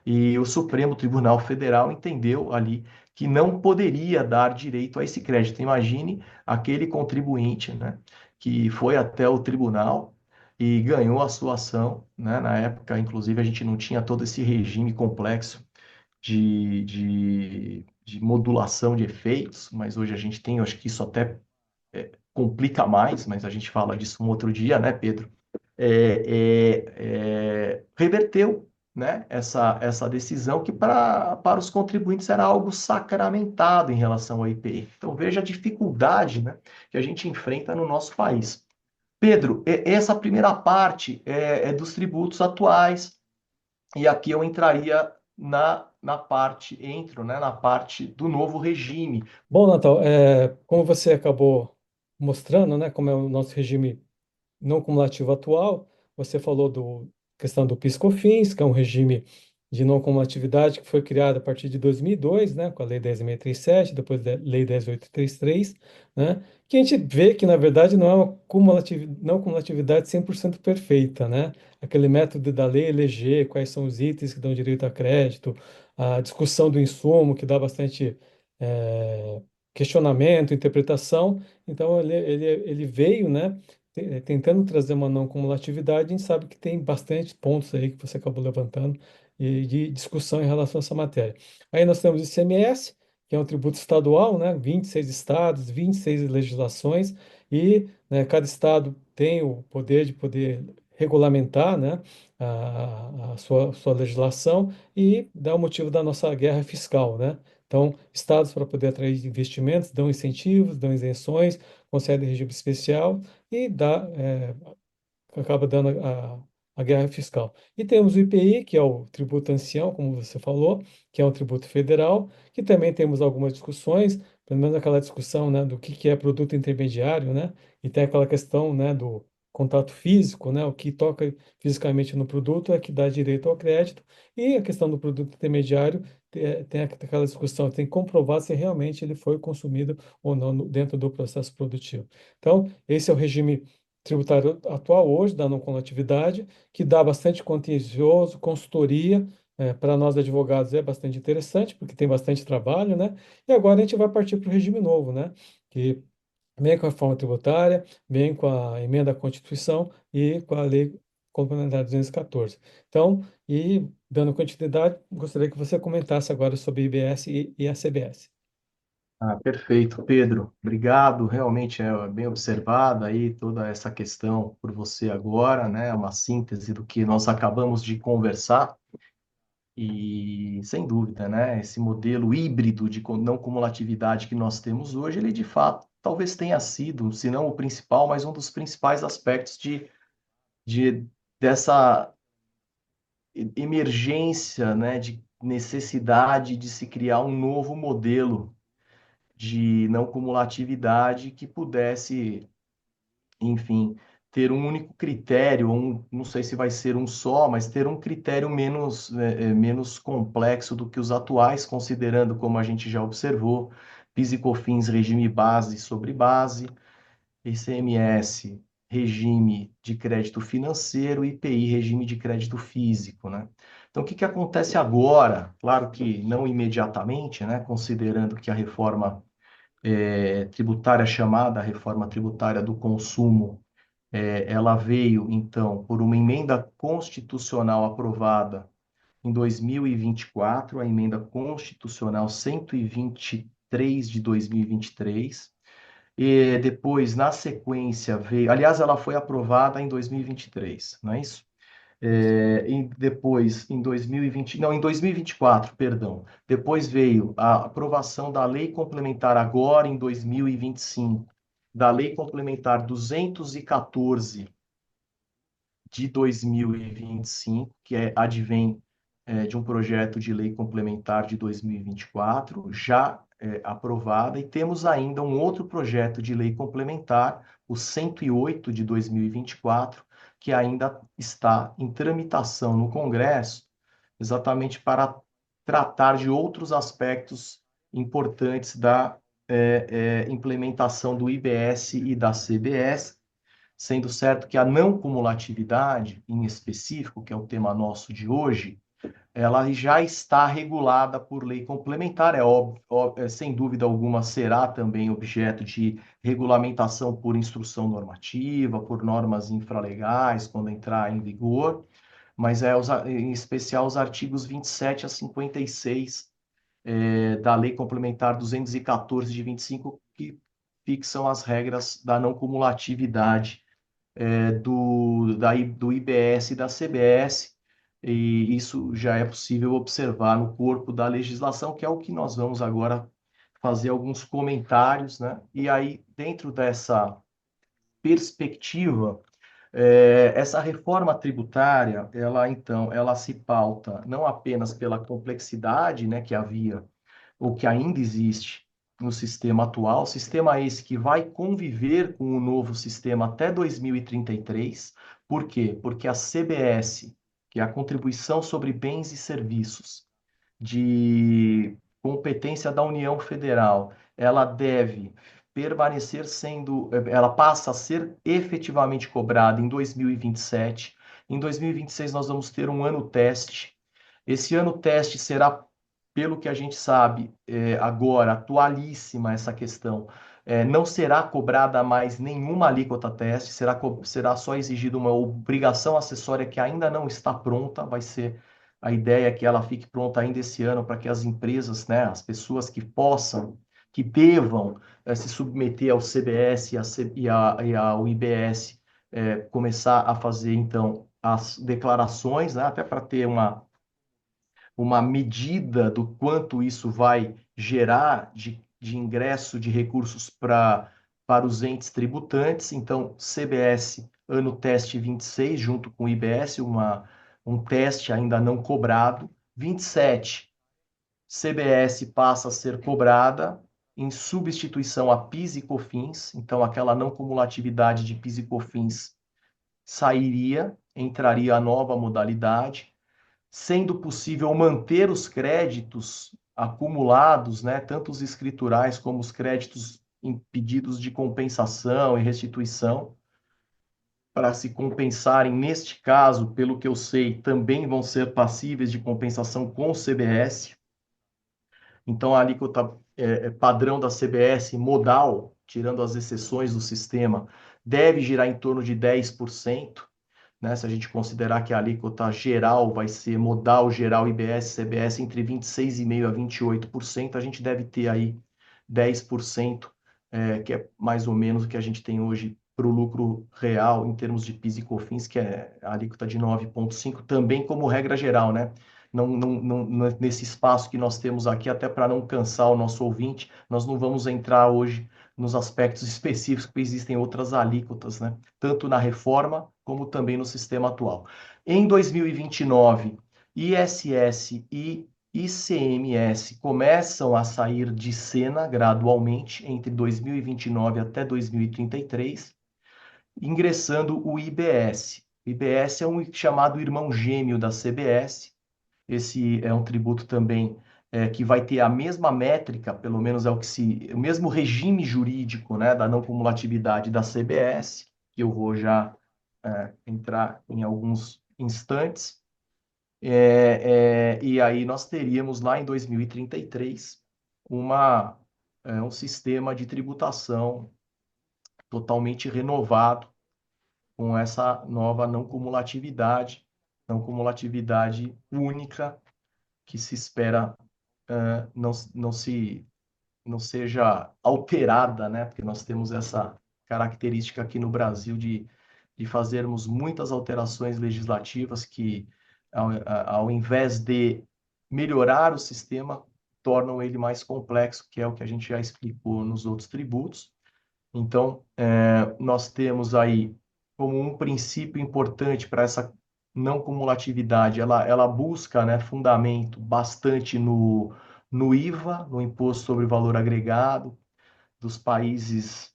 e o Supremo Tribunal Federal entendeu ali que não poderia dar direito a esse crédito. Imagine aquele contribuinte, né, que foi até o tribunal e ganhou a sua ação, né? Na época, inclusive, a gente não tinha todo esse regime complexo de modulação de efeitos, mas hoje a gente tem, eu acho que isso até complica mais, mas a gente fala disso um outro dia, né, Pedro? Reverteu, né, essa decisão que para os contribuintes era algo sacramentado em relação ao IPI. Então veja a dificuldade, né, que a gente enfrenta no nosso país. Pedro, essa primeira parte é dos tributos atuais, e aqui eu entraria na parte, entro, né, na parte do novo regime. Bom, Natal, como você acabou mostrando, né, como é o nosso regime não cumulativo atual, você falou do questão do PIS/COFINS, que é um regime de não cumulatividade que foi criado a partir de 2002, né, com a Lei 10.637, depois da Lei 10.833, né, que a gente vê que, na verdade, não é uma não cumulatividade 100% perfeita, né? Aquele método da lei eleger quais são os itens que dão direito a crédito, a discussão do insumo, que dá bastante questionamento, interpretação. Então, ele veio, né, tentando trazer uma não cumulatividade. A gente sabe que tem bastante pontos aí que você acabou levantando e de discussão em relação a essa matéria. Aí nós temos o ICMS, que é um tributo estadual, né? 26 estados, 26 legislações, e, né, cada estado tem o poder de poder regulamentar, né, a sua legislação e dá o motivo da nossa guerra fiscal, né? Então, estados, para poder atrair investimentos, dão incentivos, dão isenções, concedem regime especial e acaba dando a guerra fiscal. E temos o IPI, que é o tributo ancião, como você falou, que é um tributo federal, que também temos algumas discussões, pelo menos aquela discussão, né, do que é produto intermediário, né, e tem aquela questão, né, do contato físico, né, o que toca fisicamente no produto é que dá direito ao crédito, e a questão do produto intermediário tem aquela discussão, tem que comprovar se realmente ele foi consumido ou não dentro do processo produtivo. Então, esse é o regime tributário atual hoje, da não cumulatividade, que dá bastante contencioso, consultoria, para nós advogados é bastante interessante, porque tem bastante trabalho, né? E agora a gente vai partir para o regime novo, né? Que vem com a reforma tributária, vem com a emenda à Constituição e com a Lei Complementar 214. Então, e dando continuidade, gostaria que você comentasse agora sobre IBS e a CBS. Ah, perfeito, Pedro. Obrigado. Realmente é bem observada aí toda essa questão por você agora, né? Uma síntese do que nós acabamos de conversar. E, sem dúvida, né? Esse modelo híbrido de não cumulatividade que nós temos hoje, ele de fato talvez tenha sido, se não o principal, mas um dos principais aspectos de dessa emergência, né? De necessidade de se criar um novo modelo de não cumulatividade que pudesse, enfim, ter um único critério, não sei se vai ser um só, mas ter um critério menos complexo do que os atuais, considerando, como a gente já observou, PIS e COFINS, regime base sobre base, ICMS, regime de crédito financeiro, IPI, regime de crédito físico, né? Então, o que que acontece agora? Claro que não imediatamente, né? Considerando que a reforma tributária chamada Reforma Tributária do Consumo, ela veio, então, por uma emenda constitucional aprovada em 2024, a emenda constitucional 123 de 2023, e depois, na sequência, veio. Aliás, ela foi aprovada em 2023, não é isso? Isso. Depois, em 2020, não, em 2024, perdão. Depois veio a aprovação da lei complementar agora em 2025, da Lei Complementar 214 de 2025, advém de um projeto de lei complementar de 2024, já aprovada, e temos ainda um outro projeto de lei complementar, o 108 de 2024, que ainda está em tramitação no Congresso, exatamente para tratar de outros aspectos importantes da implementação do IBS e da CBS, sendo certo que a não cumulatividade, em específico, que é o tema nosso de hoje, ela já está regulada por lei complementar, é óbvio, sem dúvida alguma será também objeto de regulamentação por instrução normativa, por normas infralegais, quando entrar em vigor, mas em especial os artigos 27 a 56 da Lei Complementar 214 de 25, que fixam as regras da não cumulatividade do IBS e da CBS, e isso já é possível observar no corpo da legislação, que é o que nós vamos agora fazer alguns comentários, né? E aí, dentro dessa perspectiva, essa reforma tributária, ela se pauta não apenas pela complexidade, né, que havia ou que ainda existe no sistema atual, sistema esse que vai conviver com o novo sistema até 2033. Por quê? Porque a CBS, que é a Contribuição sobre Bens e Serviços, de competência da União Federal, ela deve permanecer sendo, ela passa a ser efetivamente cobrada em 2027. Em 2026 nós vamos ter um ano teste. Esse ano teste será, pelo que a gente sabe, agora, atualíssima essa questão. Não será cobrada mais nenhuma alíquota teste, será só exigida uma obrigação acessória que ainda não está pronta, vai ser a ideia é que ela fique pronta ainda esse ano para que as empresas, né, as pessoas que possam, que devam se submeter ao CBS e ao IBS, começar a fazer, então, as declarações, né, até para ter uma medida do quanto isso vai gerar de ingresso de recursos para os entes tributantes. Então, CBS, ano teste 26, junto com o IBS, um teste ainda não cobrado. 27, CBS passa a ser cobrada em substituição a PIS e COFINS, então aquela não cumulatividade de PIS e COFINS sairia, entraria a nova modalidade, sendo possível manter os créditos acumulados, né, tanto os escriturais como os créditos em pedidos de compensação e restituição, para se compensarem, neste caso, pelo que eu sei, também vão ser passíveis de compensação com o CBS. Então, a alíquota padrão da CBS, modal, tirando as exceções do sistema, deve girar em torno de 10%. Né? Se a gente considerar que a alíquota geral vai ser modal, geral, IBS, CBS, entre 26,5% a 28%, a gente deve ter aí 10%, que é mais ou menos o que a gente tem hoje para o lucro real em termos de PIS e COFINS, que é a alíquota de 9,5%, também como regra geral, né? Nesse espaço que nós temos aqui, até para não cansar o nosso ouvinte, nós não vamos entrar hoje nos aspectos específicos, porque existem outras alíquotas, né? Tanto na reforma, como também no sistema atual. Em 2029, ISS e ICMS começam a sair de cena gradualmente entre 2029 até 2033, ingressando o IBS. O IBS é um chamado irmão gêmeo da CBS. Esse é um tributo também que vai ter a mesma métrica, pelo menos o mesmo regime jurídico, né, da não cumulatividade da CBS, que eu vou já entrar em alguns instantes. E aí nós teríamos lá em 2033 um sistema de tributação totalmente renovado com essa nova não cumulatividade única que se espera não, não seja alterada, né? Porque nós temos essa característica aqui no Brasil de fazermos muitas alterações legislativas que, ao invés de melhorar o sistema, tornam ele mais complexo, que é o que a gente já explicou nos outros tributos. Então, nós temos aí como um princípio importante para essa não cumulatividade, ela busca, né, fundamento bastante no IVA, no Imposto sobre Valor Agregado, dos países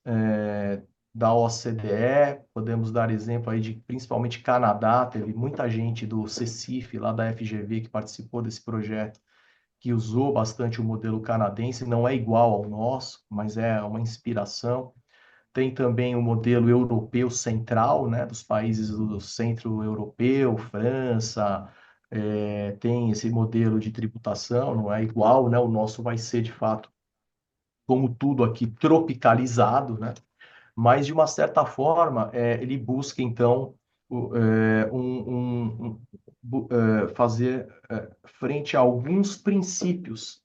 da OCDE. Podemos dar exemplo aí de principalmente Canadá, teve muita gente do CECIF, lá da FGV, que participou desse projeto, que usou bastante o modelo canadense, não é igual ao nosso, mas é uma inspiração. Tem também o modelo europeu central, né, dos países do centro europeu, França, tem esse modelo de tributação, não é igual, né, o nosso vai ser, de fato, como tudo aqui, tropicalizado, né, mas, de uma certa forma, ele busca, então, fazer frente a alguns princípios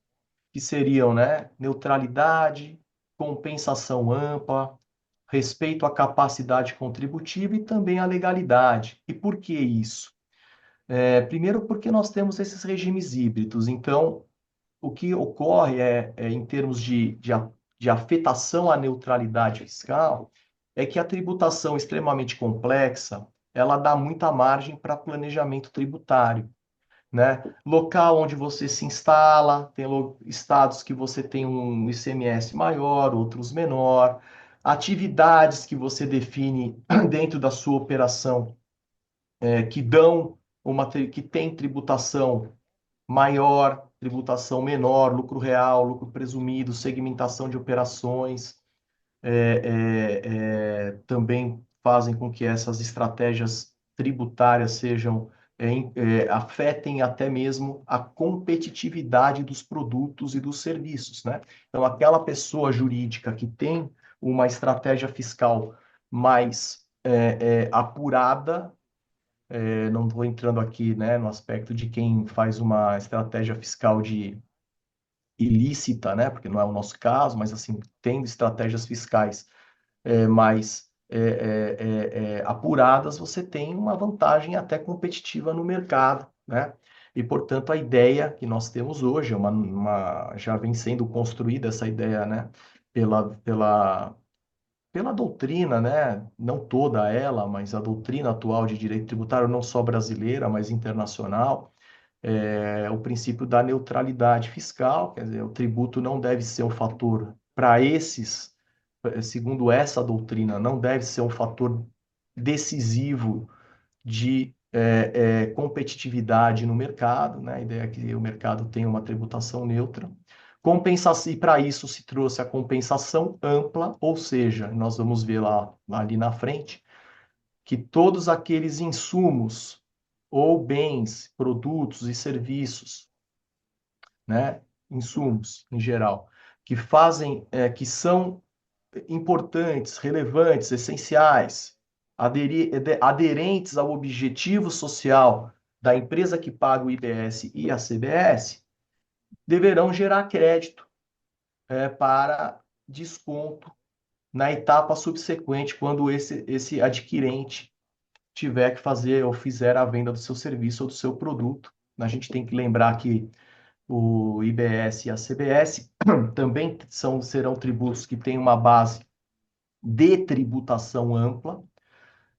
que seriam, né, neutralidade, compensação ampla, respeito à capacidade contributiva e também à legalidade. E por que isso? Primeiro, porque nós temos esses regimes híbridos. Então, o que ocorre em termos de afetação à neutralidade fiscal, é que a tributação extremamente complexa, ela dá muita margem para planejamento tributário, né? Local onde você se instala, tem estados que você tem um ICMS maior, outros menor, atividades que você define dentro da sua operação, que dão que tem tributação maior, tributação menor, lucro real, lucro presumido, segmentação de operações, também fazem com que essas estratégias tributárias afetem até mesmo a competitividade dos produtos e dos serviços, né? Então, aquela pessoa jurídica que tem uma estratégia fiscal mais apurada, não estou entrando aqui, né, no aspecto de quem faz uma estratégia fiscal de ilícita, né, porque não é o nosso caso, mas assim, tendo estratégias fiscais mais apuradas, você tem uma vantagem até competitiva no mercado, né? E, portanto, a ideia que nós temos hoje, já vem sendo construída essa ideia, né, pela doutrina, né? Não toda ela, mas a doutrina atual de direito tributário, não só brasileira, mas internacional, o princípio da neutralidade fiscal, quer dizer, o tributo não deve ser um fator para esses, segundo essa doutrina, não deve ser um fator decisivo de competitividade no mercado, né? A ideia é que o mercado tenha uma tributação neutra. Compensação, e para isso se trouxe a compensação ampla, ou seja, nós vamos ver ali na frente, que todos aqueles insumos ou bens, produtos e serviços, né, insumos em geral, que são importantes, relevantes, essenciais, aderentes ao objetivo social da empresa que paga o IBS e a CBS, deverão gerar crédito para desconto na etapa subsequente, quando esse adquirente tiver que fazer ou fizer a venda do seu serviço ou do seu produto. A gente tem que lembrar que o IBS e a CBS também serão tributos que têm uma base de tributação ampla.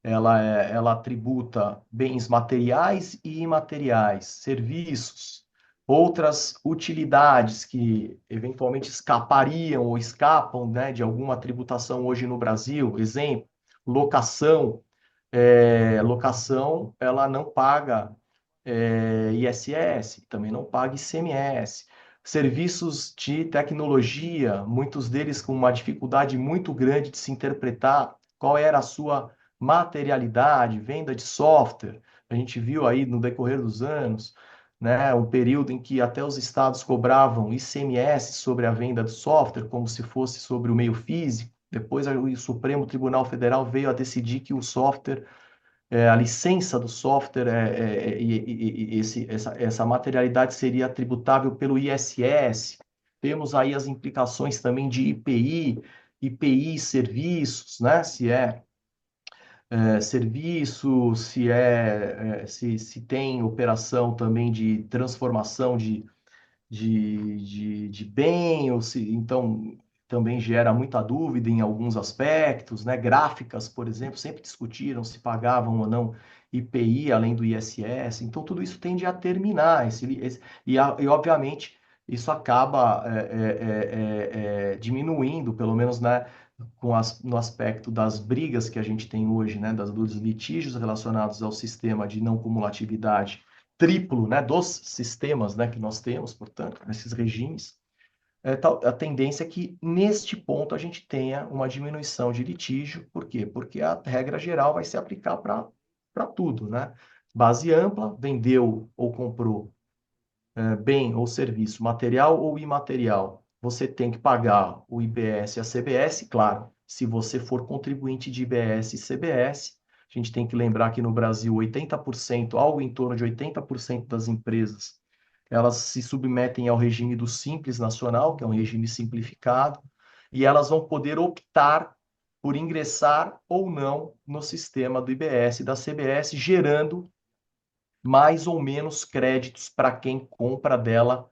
Ela tributa bens materiais e imateriais, serviços, outras utilidades que eventualmente escapariam ou escapam, né, de alguma tributação hoje no Brasil. Exemplo, locação. Locação, ela não paga ISS, também não paga ICMS. Serviços de tecnologia, muitos deles com uma dificuldade muito grande de se interpretar qual era a sua materialidade, venda de software. A gente viu aí no decorrer dos anos, né, um período em que até os estados cobravam ICMS sobre a venda de software, como se fosse sobre o meio físico. Depois o Supremo Tribunal Federal veio a decidir que o software, a licença do software essa materialidade seria tributável pelo ISS. Temos aí as implicações também de IPI serviços, né? Se serviço, se tem operação também de transformação de bem, ou se, então também gera muita dúvida em alguns aspectos, né? Gráficas, por exemplo, sempre discutiram se pagavam ou não IPI além do ISS. Então, tudo isso tende a terminar. E obviamente, isso acaba diminuindo, pelo menos, né, no aspecto das brigas que a gente tem hoje, né, dos litígios relacionados ao sistema de não cumulatividade triplo, né, dos sistemas, né, que nós temos, portanto, nesses regimes. A tendência é que, neste ponto, a gente tenha uma diminuição de litígio. Por quê? Porque a regra geral vai se aplicar para tudo, né? Base ampla, vendeu ou comprou bem ou serviço, material ou imaterial, você tem que pagar o IBS e a CBS, claro, se você for contribuinte de IBS e CBS. A gente tem que lembrar que no Brasil, 80%, algo em torno de 80% das empresas, elas se submetem ao regime do Simples Nacional, que é um regime simplificado, e elas vão poder optar por ingressar ou não no sistema do IBS e da CBS, gerando mais ou menos créditos para quem compra dela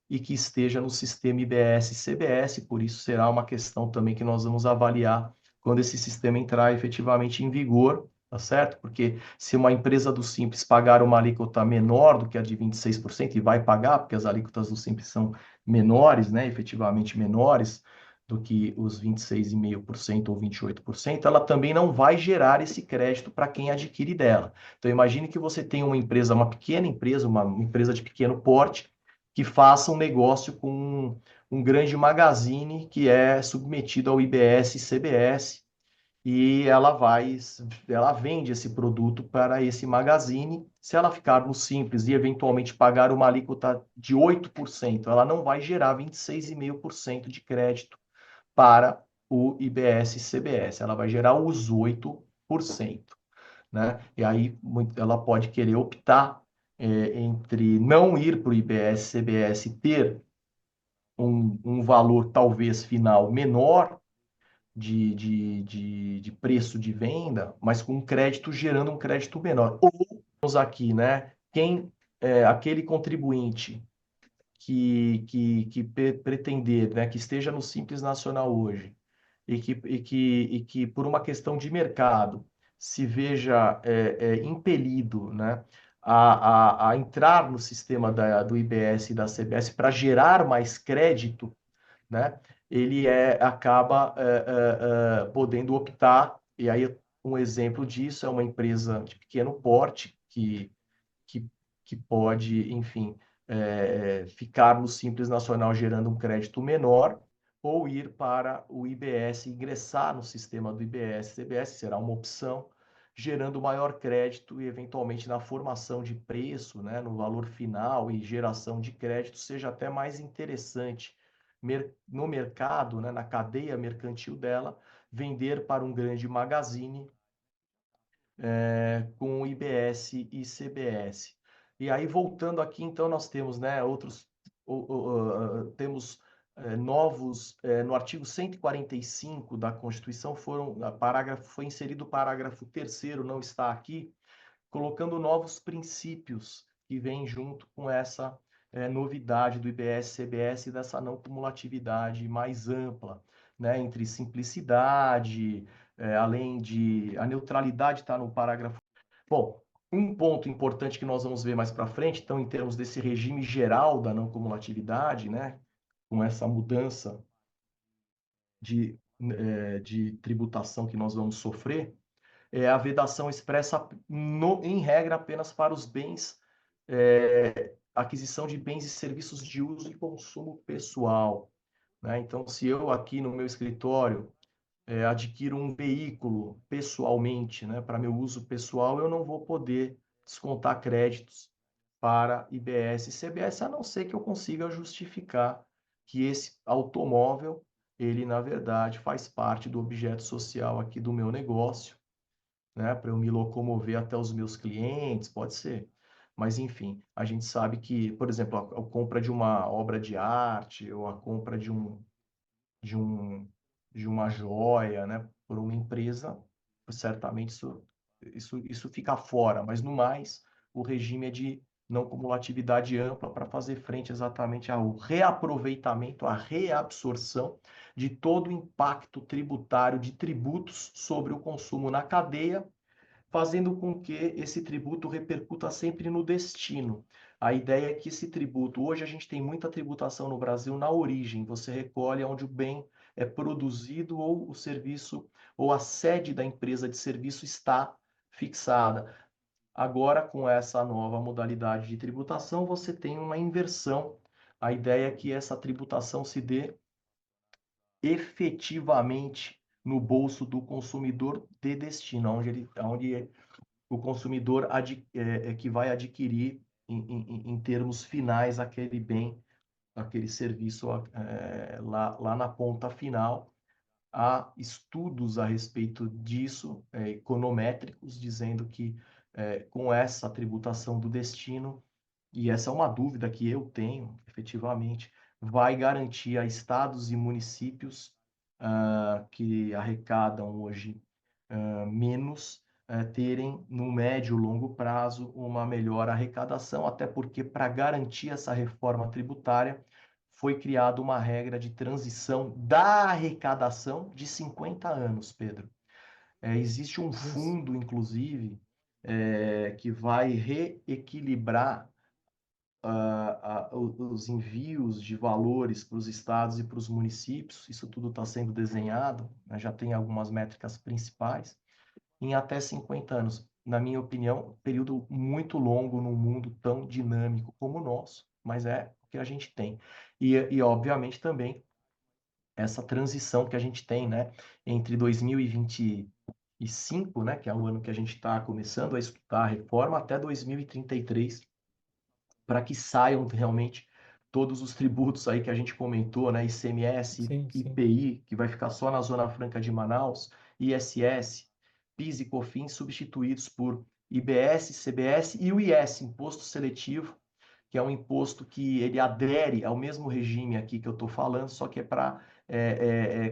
e que esteja no sistema IBS-CBS. Por isso será uma questão também que nós vamos avaliar quando esse sistema entrar efetivamente em vigor, tá certo? Porque se uma empresa do Simples pagar uma alíquota menor do que a de 26%, e vai pagar, porque as alíquotas do Simples são menores, né, efetivamente menores do que os 26,5% ou 28%, ela também não vai gerar esse crédito para quem adquire dela. Então, imagine que você tem uma empresa, uma pequena empresa, uma empresa de pequeno porte, que faça um negócio com um grande magazine que é submetido ao IBS e CBS, e ela vende esse produto para esse magazine. Se ela ficar no Simples e eventualmente pagar uma alíquota de 8%, ela não vai gerar 26,5% de crédito para o IBS e CBS, ela vai gerar os 8%, né? E aí ela pode querer optar entre não ir para o IBS, CBS e ter um valor talvez final menor de preço de venda, mas com crédito gerando um crédito menor. Ou temos aqui, né? Aquele contribuinte que pretender, né, que esteja no Simples Nacional hoje e que por uma questão de mercado se veja impelido, né, a entrar no sistema do IBS e da CBS para gerar mais crédito, né, ele acaba podendo optar. E aí um exemplo disso é uma empresa de pequeno porte que, que pode, enfim, ficar no Simples Nacional gerando um crédito menor, ou ir para o IBS, ingressar no sistema do IBS. CBS será uma opção, gerando maior crédito e, eventualmente, na formação de preço, né, no valor final e geração de crédito, seja até mais interessante no mercado, né, na cadeia mercantil dela, vender para um grande magazine com IBS e CBS. E aí, voltando aqui, então, nós temos, né, temos novos, no artigo 145 da Constituição, foi inserido o parágrafo 3º, não está aqui, colocando novos princípios que vêm junto com essa novidade do IBS-CBS e dessa não cumulatividade mais ampla, né, entre simplicidade, além de... A neutralidade está no parágrafo. Bom, um ponto importante que nós vamos ver mais para frente, então, em termos desse regime geral da não cumulatividade, né, com essa mudança de tributação que nós vamos sofrer, é a vedação expressa, em regra, apenas para os bens, aquisição de bens e serviços de uso e consumo pessoal, né? Então, se eu aqui no meu escritório adquiro um veículo pessoalmente, né, para meu uso pessoal, eu não vou poder descontar créditos para IBS e CBS, a não ser que eu consiga justificar que esse automóvel, ele, na verdade, faz parte do objeto social aqui do meu negócio, né, para eu me locomover até os meus clientes, pode ser. Mas, enfim, a gente sabe que, por exemplo, a compra de uma obra de arte ou a compra de um, de uma joia, né, por uma empresa, certamente isso fica fora. Mas, no mais, o regime é de não cumulatividade ampla para fazer frente exatamente ao reaproveitamento, à reabsorção de todo o impacto tributário de tributos sobre o consumo na cadeia, fazendo com que esse tributo repercuta sempre no destino. A ideia é que esse tributo, hoje a gente tem muita tributação no Brasil na origem, você recolhe onde o bem é produzido ou o serviço, ou a sede da empresa de serviço está fixada. Agora, com essa nova modalidade de tributação, você tem uma inversão. A ideia é que essa tributação se dê efetivamente no bolso do consumidor de destino, onde o consumidor que vai adquirir em termos finais aquele bem, aquele serviço lá na ponta final. Há estudos a respeito disso, econométricos, dizendo que com essa tributação do destino, e essa é uma dúvida que eu tenho, efetivamente, vai garantir a estados e municípios que arrecadam hoje menos, terem no médio e longo prazo uma melhor arrecadação, até porque para garantir essa reforma tributária foi criada uma regra de transição da arrecadação de 50 anos, Pedro. Existe um Isso. fundo, inclusive, que vai reequilibrar os envios de valores para os estados e para os municípios. Isso tudo está sendo desenhado, né? Já tem algumas métricas principais em até 50 anos. Na minha opinião, um período muito longo num mundo tão dinâmico como o nosso, mas é o que a gente tem. Obviamente, também essa transição que a gente tem, né, entre 2025, né, que é o ano que a gente está começando a estudar a reforma, até 2033, para que saiam realmente todos os tributos aí que a gente comentou, né? ICMS, Sim, sim. IPI, que vai ficar só na Zona Franca de Manaus, ISS, PIS e COFINS substituídos por IBS, CBS e o IS, Imposto Seletivo, que é um imposto que ele adere ao mesmo regime aqui que eu estou falando, só que é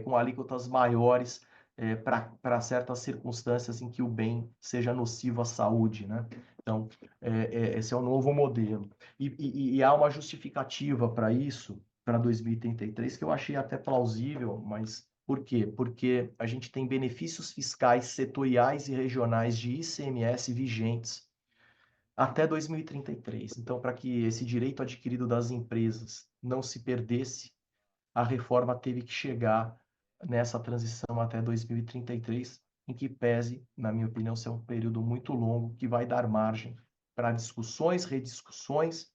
com alíquotas maiores para certas circunstâncias em que o bem seja nocivo à saúde, né? Então, esse é o novo modelo. E há uma justificativa para isso, para 2033, que eu achei até plausível, mas por quê? Porque a gente tem benefícios fiscais setoriais e regionais de ICMS vigentes até 2033. Então, para que esse direito adquirido das empresas não se perdesse, a reforma teve que chegar nessa transição até 2033, em que pese, na minha opinião, ser um período muito longo, que vai dar margem para discussões, rediscussões,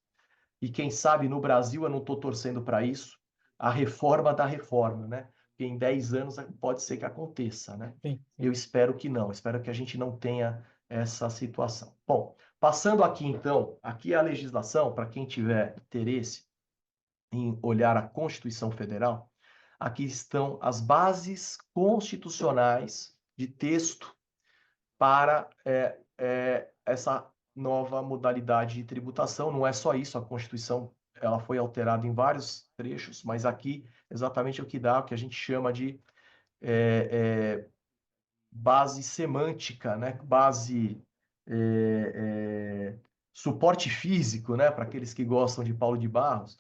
e quem sabe no Brasil, eu não estou torcendo para isso, a reforma da reforma, né? Porque em 10 anos pode ser que aconteça, né? Sim, Eu sim. espero que não, espero que a gente não tenha essa situação. Bom, passando aqui então, aqui é a legislação, para quem tiver interesse em olhar a Constituição Federal, aqui estão as bases constitucionais de texto para essa nova modalidade de tributação. Não é só isso, a Constituição ela foi alterada em vários trechos, mas aqui exatamente o que dá, o que a gente chama de base semântica, né? Base suporte físico, né? Para aqueles que gostam de Paulo de Barros,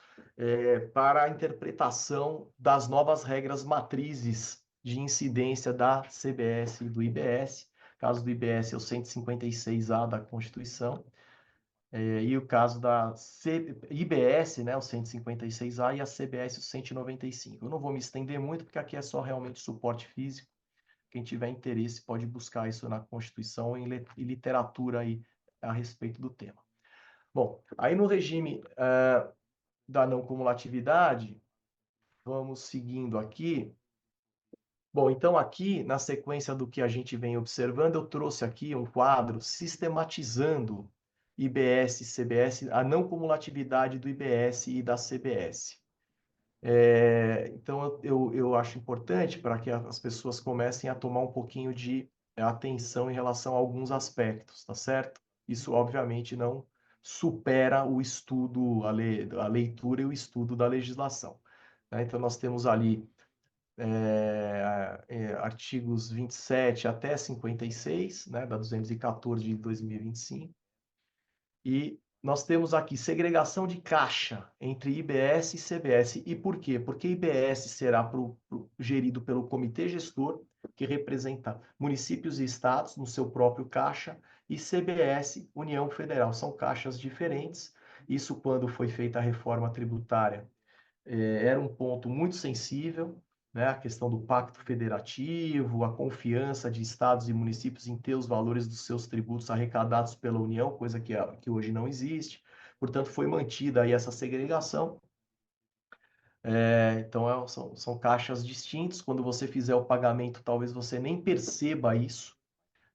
para a interpretação das novas regras matrizes de incidência da CBS e do IBS. O caso do IBS é o 156A da Constituição, e o caso da IBS, né, o 156A, e a CBS, o 195. Eu não vou me estender muito, porque aqui é só realmente suporte físico. Quem tiver interesse pode buscar isso na Constituição e literatura aí a respeito do tema. Bom, aí no regime da não cumulatividade, vamos seguindo aqui. Bom, então aqui, na sequência do que a gente vem observando, eu trouxe aqui um quadro sistematizando IBS e CBS, a não cumulatividade do IBS e da CBS. Então, eu acho importante para que as pessoas comecem a tomar um pouquinho de atenção em relação a alguns aspectos, tá certo? Isso, obviamente, não supera o estudo, a leitura e o estudo da legislação, né? Então, nós temos ali artigos 27 até 56, né, da 214 de 2025, e nós temos aqui segregação de caixa entre IBS e CBS. E por quê? Porque IBS será gerido pelo comitê gestor, que representa municípios e estados no seu próprio caixa, e CBS, União Federal. São caixas diferentes. Isso, quando foi feita a reforma tributária, era um ponto muito sensível, né? A questão do pacto federativo, a confiança de estados e municípios em ter os valores dos seus tributos arrecadados pela União, coisa que hoje não existe. Portanto, foi mantida aí essa segregação. Então, são caixas distintas. Quando você fizer o pagamento, talvez você nem perceba isso,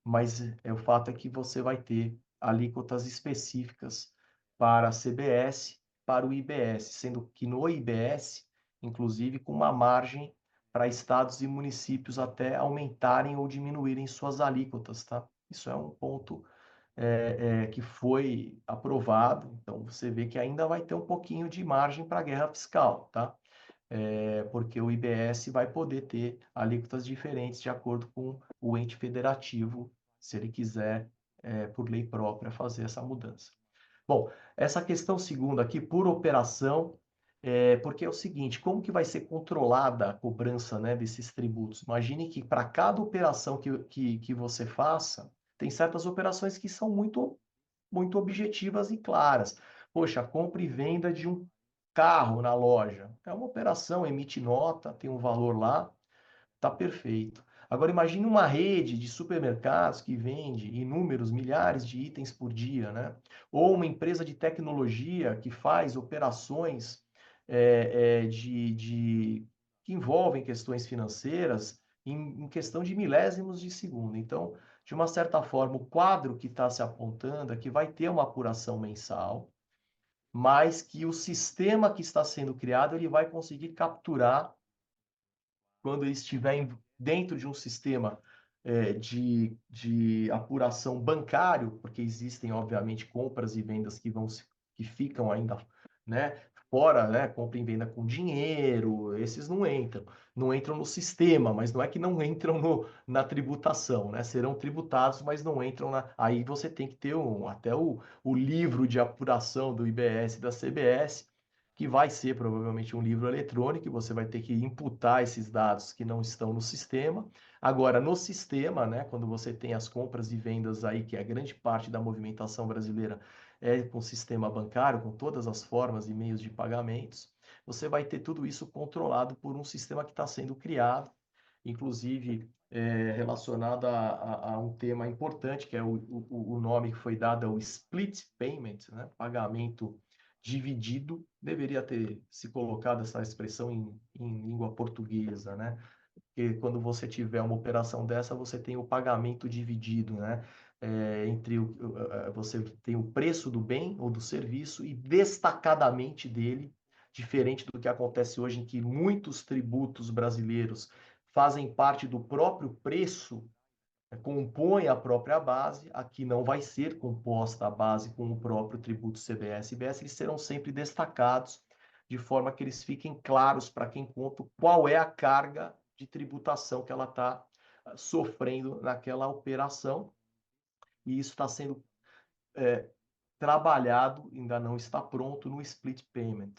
mas o fato é que você vai ter alíquotas específicas para a CBS, para o IBS, sendo que no IBS, inclusive, com uma margem para estados e municípios até aumentarem ou diminuírem suas alíquotas, tá? Isso é um ponto que foi aprovado, então você vê que ainda vai ter um pouquinho de margem para a guerra fiscal, tá? Porque o IBS vai poder ter alíquotas diferentes de acordo com o ente federativo, se ele quiser, por lei própria, fazer essa mudança. Bom, essa questão segunda aqui, por operação, porque é o seguinte, como que vai ser controlada a cobrança, né, desses tributos? Imagine que para cada operação que você faça, tem certas operações que são muito objetivas e claras. Poxa, compra e venda de um carro na loja. É uma operação, emite nota, tem um valor lá, tá perfeito. Agora imagine uma rede de supermercados que vende inúmeros, milhares de itens por dia, né? Ou uma empresa de tecnologia que faz operações que envolvem questões financeiras em questão de milésimos de segundo. Então, de uma certa forma, o quadro que está se apontando é que vai ter uma apuração mensal, mas que o sistema que está sendo criado ele vai conseguir capturar quando ele estiver dentro de um sistema de apuração bancário, porque existem, obviamente, compras e vendas que ficam ainda, né, fora, né, compra e venda com dinheiro, esses não entram no sistema, mas não é que não entram na tributação, né, serão tributados, mas não entram aí você tem que ter até o livro de apuração do IBS e da CBS, que vai ser provavelmente um livro eletrônico, e você vai ter que imputar esses dados que não estão no sistema. Agora, no sistema, né, quando você tem as compras e vendas aí, que é a grande parte da movimentação brasileira é com o sistema bancário, com todas as formas e meios de pagamentos, você vai ter tudo isso controlado por um sistema que está sendo criado, inclusive relacionado a um tema importante, que é o nome que foi dado ao split payment, né, pagamento dividido, deveria ter se colocado essa expressão em língua portuguesa, né? Porque quando você tiver uma operação dessa, você tem o pagamento dividido, né? Você tem o preço do bem ou do serviço e destacadamente dele, diferente do que acontece hoje, em que muitos tributos brasileiros fazem parte do próprio preço, compõe a própria base, aqui não vai ser composta a base com o próprio tributo CBS e IBS, eles serão sempre destacados, de forma que eles fiquem claros para quem conta qual é a carga de tributação que ela está sofrendo naquela operação, e isso está sendo trabalhado, ainda não está pronto no split payment.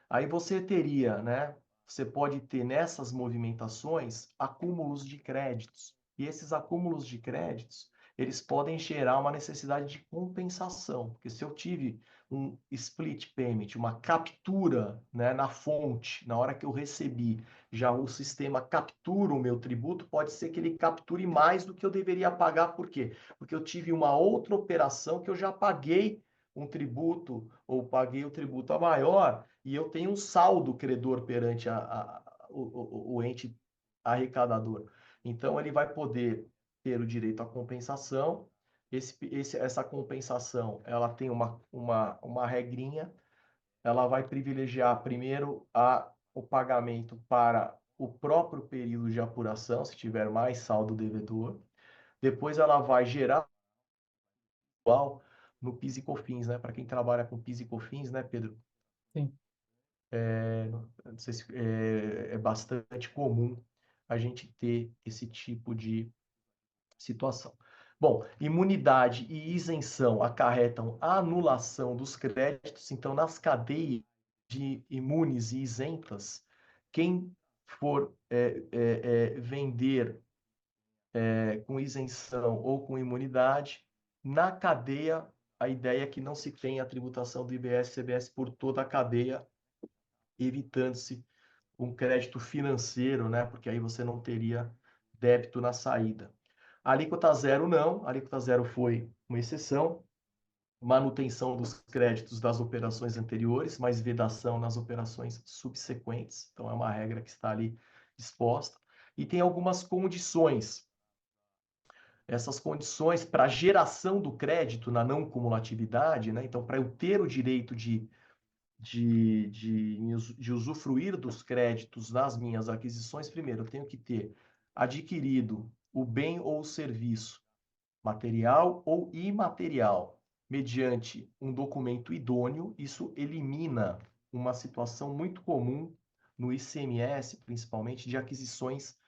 Aí você teria, né? Você pode ter nessas movimentações acúmulos de créditos. E esses acúmulos de créditos, eles podem gerar uma necessidade de compensação. Porque se eu tive um split payment, uma captura, né, na fonte, na hora que eu recebi, já o sistema captura o meu tributo, pode ser que ele capture mais do que eu deveria pagar. Por quê? Porque eu tive uma outra operação que eu já paguei um tributo ou paguei o tributo a maior e eu tenho um saldo credor perante o ente arrecadador. Então, ele vai poder ter o direito à compensação. Essa compensação, ela tem uma regrinha, ela vai privilegiar primeiro o pagamento para o próprio período de apuração, se tiver mais saldo devedor. Depois ela vai gerar no PIS e COFINS, né? Para quem trabalha com PIS e COFINS, né, Pedro? Sim. Não sei se é bastante comum a gente ter esse tipo de situação. Bom, imunidade e isenção acarretam a anulação dos créditos, então, nas cadeias de imunes e isentas, quem for vender com isenção ou com imunidade, na cadeia, a ideia é que não se tenha a tributação do IBS e CBS por toda a cadeia, evitando-se um crédito financeiro, né? Porque aí você não teria débito na saída. A alíquota zero não, a alíquota zero foi uma exceção, manutenção dos créditos das operações anteriores, mas vedação nas operações subsequentes. Então, é uma regra que está ali exposta. E tem algumas condições. Essas condições para geração do crédito na não cumulatividade, né? Então, para eu ter o direito de usufruir dos créditos nas minhas aquisições, primeiro, eu tenho que ter adquirido o bem ou o serviço, material ou imaterial, mediante um documento idôneo. Isso elimina uma situação muito comum no ICMS, principalmente, de aquisições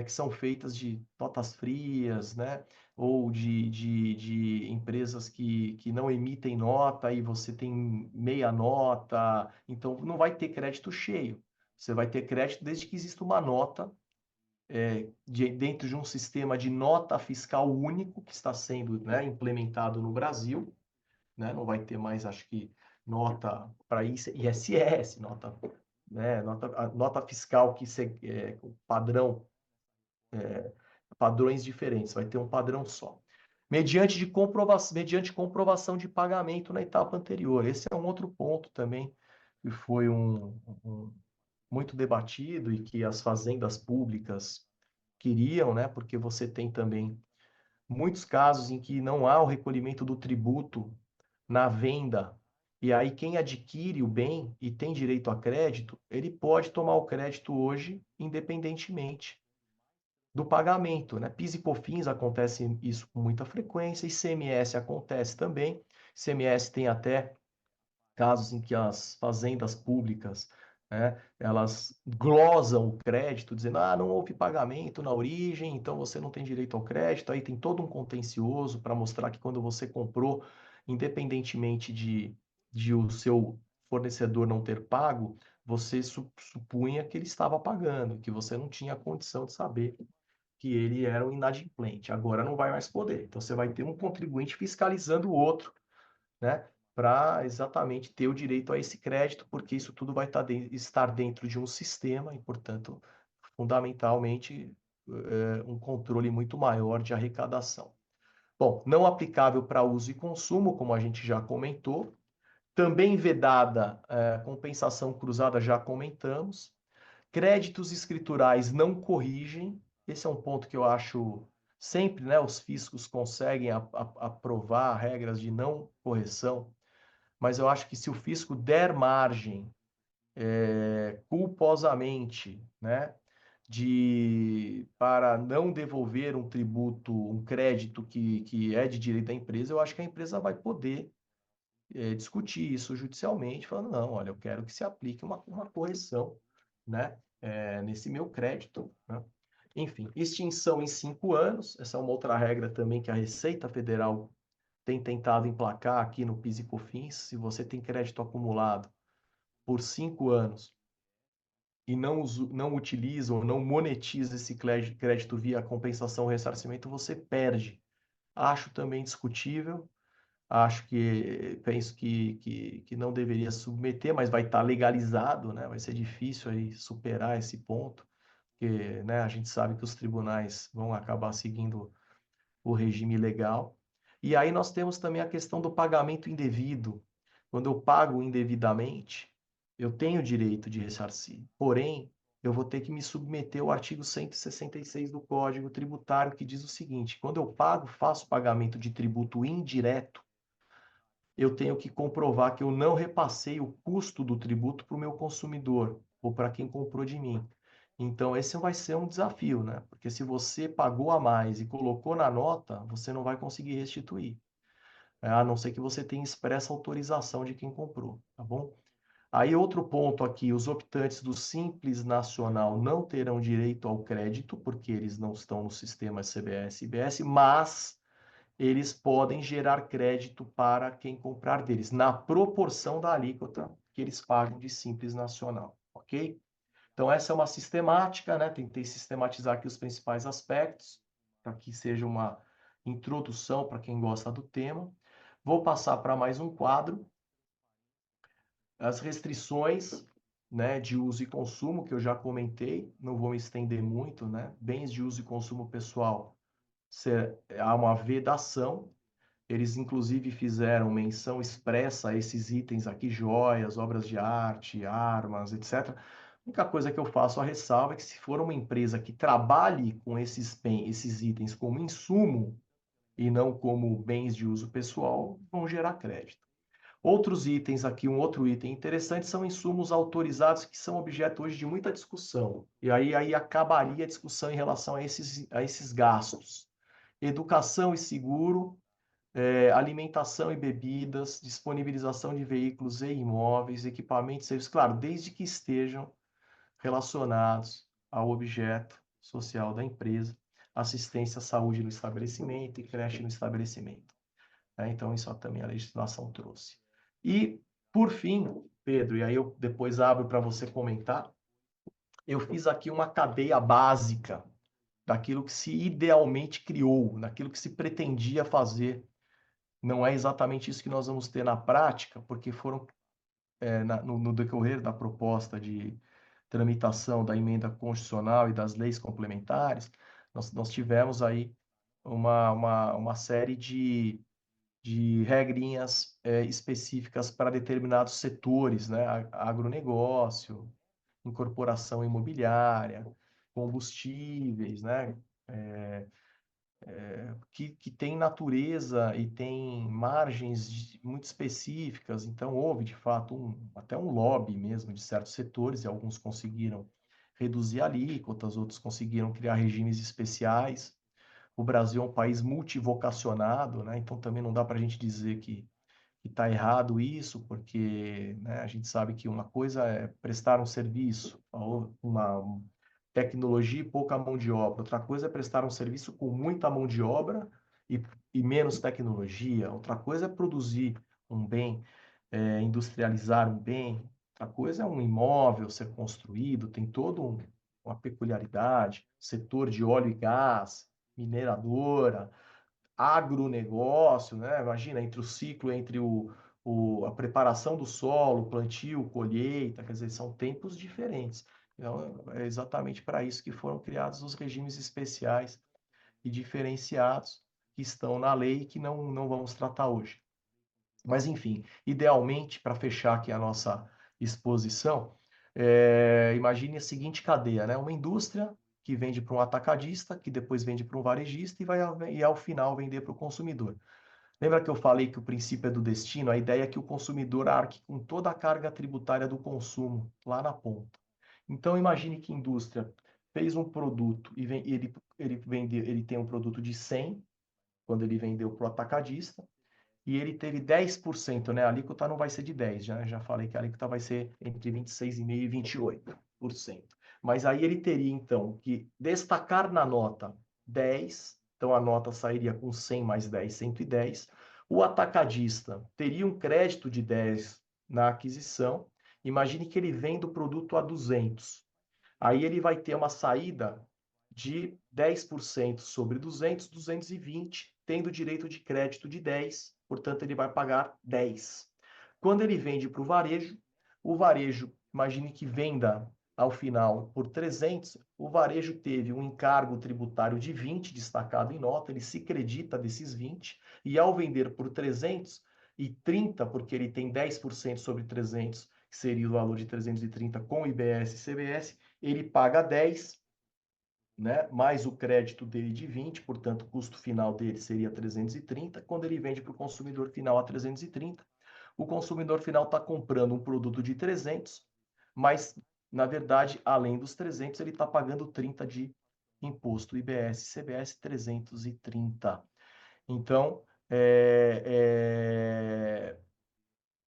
que são feitas de notas frias, né? Ou de empresas que não emitem nota e você tem meia nota, então não vai ter crédito cheio. Você vai ter crédito desde que exista uma nota dentro de um sistema de nota fiscal único que está sendo, né, implementado no Brasil, né? Não vai ter mais, acho que, nota para ISS, nota, né, nota fiscal que padrão padrões diferentes, vai ter um padrão só. Mediante comprovação de pagamento na etapa anterior. Esse é um outro ponto também que foi muito debatido e que as fazendas públicas queriam, né? Porque você tem também muitos casos em que não há o recolhimento do tributo na venda. E aí, quem adquire o bem e tem direito a crédito, ele pode tomar o crédito hoje, independentemente do pagamento, né? PIS e COFINS acontece isso com muita frequência, ICMS acontece também. ICMS tem até casos em que as fazendas públicas, né, elas glosam o crédito, dizendo, não houve pagamento na origem, então você não tem direito ao crédito. Aí tem todo um contencioso para mostrar que quando você comprou, independentemente de o seu fornecedor não ter pago, você supunha que ele estava pagando, que você não tinha condição de saber que ele era um inadimplente. Agora não vai mais poder. Então você vai ter um contribuinte fiscalizando o outro, né? Para exatamente ter o direito a esse crédito, porque isso tudo vai estar dentro de um sistema e, portanto, fundamentalmente, um controle muito maior de arrecadação. Bom, não aplicável para uso e consumo, como a gente já comentou. Também vedada, compensação cruzada, já comentamos. Créditos escriturais não corrigem. Esse é um ponto que eu acho sempre, né, os fiscos conseguem aprovar regras de não correção, mas eu acho que se o fisco der margem culposamente, né, para não devolver um tributo, um crédito que é de direito da empresa, eu acho que a empresa vai poder discutir isso judicialmente, falando, não, olha, eu quero que se aplique uma correção, né, nesse meu crédito, né? Enfim, extinção em 5 anos, essa é uma outra regra também que a Receita Federal tem tentado emplacar aqui no PIS e COFINS. Se você tem crédito acumulado por 5 anos e não utiliza ou não monetiza esse crédito via compensação ou ressarcimento, você perde. Acho também discutível. Penso que não deveria submeter, mas vai estar legalizado, né? Vai ser difícil aí superar esse ponto, porque, né, a gente sabe que os tribunais vão acabar seguindo o regime legal. E aí nós temos também a questão do pagamento indevido. Quando eu pago indevidamente, eu tenho o direito de ressarcir. Porém, eu vou ter que me submeter ao artigo 166 do Código Tributário, que diz o seguinte: quando eu faço pagamento de tributo indireto, eu tenho que comprovar que eu não repassei o custo do tributo para o meu consumidor ou para quem comprou de mim. Então, esse vai ser um desafio, né? Porque se você pagou a mais e colocou na nota, você não vai conseguir restituir, a não ser que você tenha expressa autorização de quem comprou, tá bom? Aí, outro ponto aqui: os optantes do Simples Nacional não terão direito ao crédito, porque eles não estão no sistema CBS e IBS, mas eles podem gerar crédito para quem comprar deles, na proporção da alíquota que eles pagam de Simples Nacional, ok? Então, essa é uma sistemática, né? Tentei sistematizar aqui os principais aspectos, para que seja uma introdução para quem gosta do tema. Vou passar para mais um quadro, as restrições, né, de uso e consumo, que eu já comentei, não vou me estender muito, né? Bens de uso e consumo pessoal, há uma vedação. Eles, inclusive, fizeram menção expressa a esses itens aqui, joias, obras de arte, armas, etc. A única coisa que eu faço a ressalva é que se for uma empresa que trabalhe com esses itens como insumo e não como bens de uso pessoal, vão gerar crédito. Outros itens aqui, um outro item interessante são insumos autorizados que são objeto hoje de muita discussão. E aí acabaria a discussão em relação a esses gastos. Educação e seguro, alimentação e bebidas, disponibilização de veículos e imóveis, equipamentos e serviços, claro, desde que estejam relacionados ao objeto social da empresa, assistência à saúde no estabelecimento e creche no estabelecimento, né? Então, isso também a legislação trouxe. E, por fim, Pedro, e aí eu depois abro para você comentar, eu fiz aqui uma cadeia básica daquilo que se idealmente criou, daquilo que se pretendia fazer. Não é exatamente isso que nós vamos ter na prática, porque foram, no decorrer da proposta de tramitação da emenda constitucional e das leis complementares, nós tivemos aí uma série de regrinhas específicas para determinados setores, né? Agronegócio, incorporação imobiliária, combustíveis, né? Que tem natureza e tem margens muito específicas. Então, houve, de fato, até um lobby mesmo de certos setores, e alguns conseguiram reduzir alíquotas, outros conseguiram criar regimes especiais. O Brasil é um país multivocacionado, né? Então também não dá para a gente dizer que está errado isso, porque, né, a gente sabe que uma coisa é prestar um serviço, uma tecnologia e pouca mão de obra. Outra coisa é prestar um serviço com muita mão de obra e, e menos tecnologia. Outra coisa é produzir um bem, industrializar um bem. Outra coisa é um imóvel ser construído, tem toda uma peculiaridade. Setor de óleo e gás, mineradora, agronegócio, né? Imagina, entre o ciclo, entre a preparação do solo, plantio, colheita, quer dizer, são tempos diferentes. Então, é exatamente para isso que foram criados os regimes especiais e diferenciados que estão na lei e que não vamos tratar hoje. Mas, enfim, idealmente, para fechar aqui a nossa exposição, imagine a seguinte cadeia, né? Uma indústria que vende para um atacadista, que depois vende para um varejista e ao final vender para o consumidor. Lembra que eu falei que o princípio é do destino? A ideia é que o consumidor arque com toda a carga tributária do consumo lá na ponta. Então, imagine que a indústria fez um produto e ele tem um produto de 100 quando ele vendeu para o atacadista, e ele teve 10%, né? A alíquota não vai ser de 10, já falei que a alíquota vai ser entre 26,5% e 28%. Mas aí ele teria, então, que destacar na nota 10, então a nota sairia com 100 mais 10, 110. O atacadista teria um crédito de 10 na aquisição. Imagine que ele vende o produto a 200. Aí ele vai ter uma saída de 10% sobre 200, 220, tendo direito de crédito de 10, portanto ele vai pagar 10. Quando ele vende para o varejo, imagine que venda ao final por 300, o varejo teve um encargo tributário de 20 destacado em nota, ele se credita desses 20, e ao vender por 300 e 30, porque ele tem 10% sobre 300, que seria o valor de 330 com IBS e CBS, ele paga 10, né, mais o crédito dele de 20, portanto, o custo final dele seria 330. Quando ele vende para o consumidor final a 330, o consumidor final está comprando um produto de 300, mas, na verdade, além dos 300, ele está pagando 30 de imposto IBS, CBS 330. Então,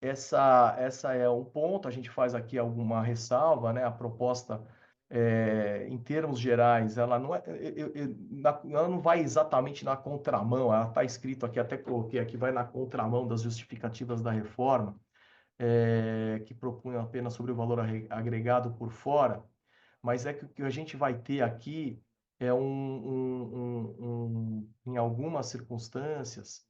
essa é um ponto, a gente faz aqui alguma ressalva, né? A proposta em termos gerais, ela não é, ela não vai exatamente na contramão, ela está escrito aqui, até coloquei aqui, vai na contramão das justificativas da reforma, que propunham apenas sobre o valor agregado por fora, mas é que o que a gente vai ter aqui é em algumas circunstâncias,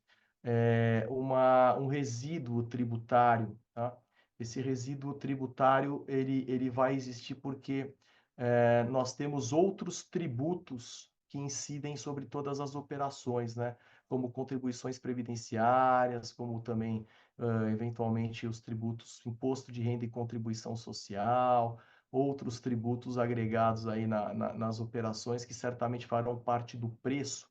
um resíduo tributário, tá? Esse resíduo tributário, ele vai existir porque nós temos outros tributos que incidem sobre todas as operações, né? Como contribuições previdenciárias, como também, eventualmente, os tributos, imposto de renda e contribuição social, outros tributos agregados aí nas operações que certamente farão parte do preço.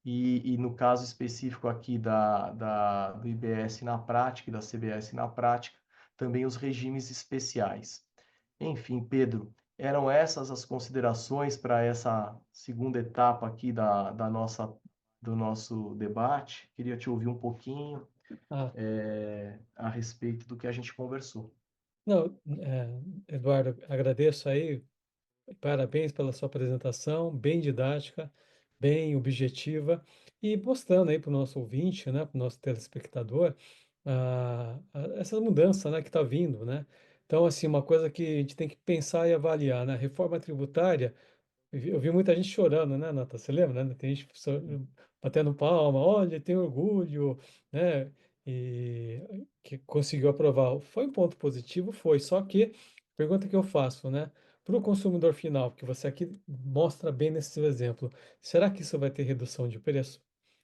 E no caso específico aqui do IBS na prática e da CBS na prática, também os regimes especiais. Enfim, Pedro, eram essas as considerações para essa segunda etapa aqui do nosso debate. Queria te ouvir um pouquinho, Ah, a respeito do que a gente conversou. não, Eduardo, agradeço aí. Parabéns pela sua apresentação, bem didática, bem objetiva e mostrando aí para o nosso ouvinte, né, para o nosso telespectador, essa mudança, né, que está vindo, né? Então, assim, uma coisa que a gente tem que pensar e avaliar, né? Reforma tributária. Eu vi muita gente chorando, né, Nata? Você lembra, né? Tem gente batendo palma, olha, tem orgulho, né? E que conseguiu aprovar. Foi um ponto positivo? Foi. Só que, pergunta que eu faço, né? Para o consumidor final, que você aqui mostra bem nesse seu exemplo, será que isso vai ter redução de preço?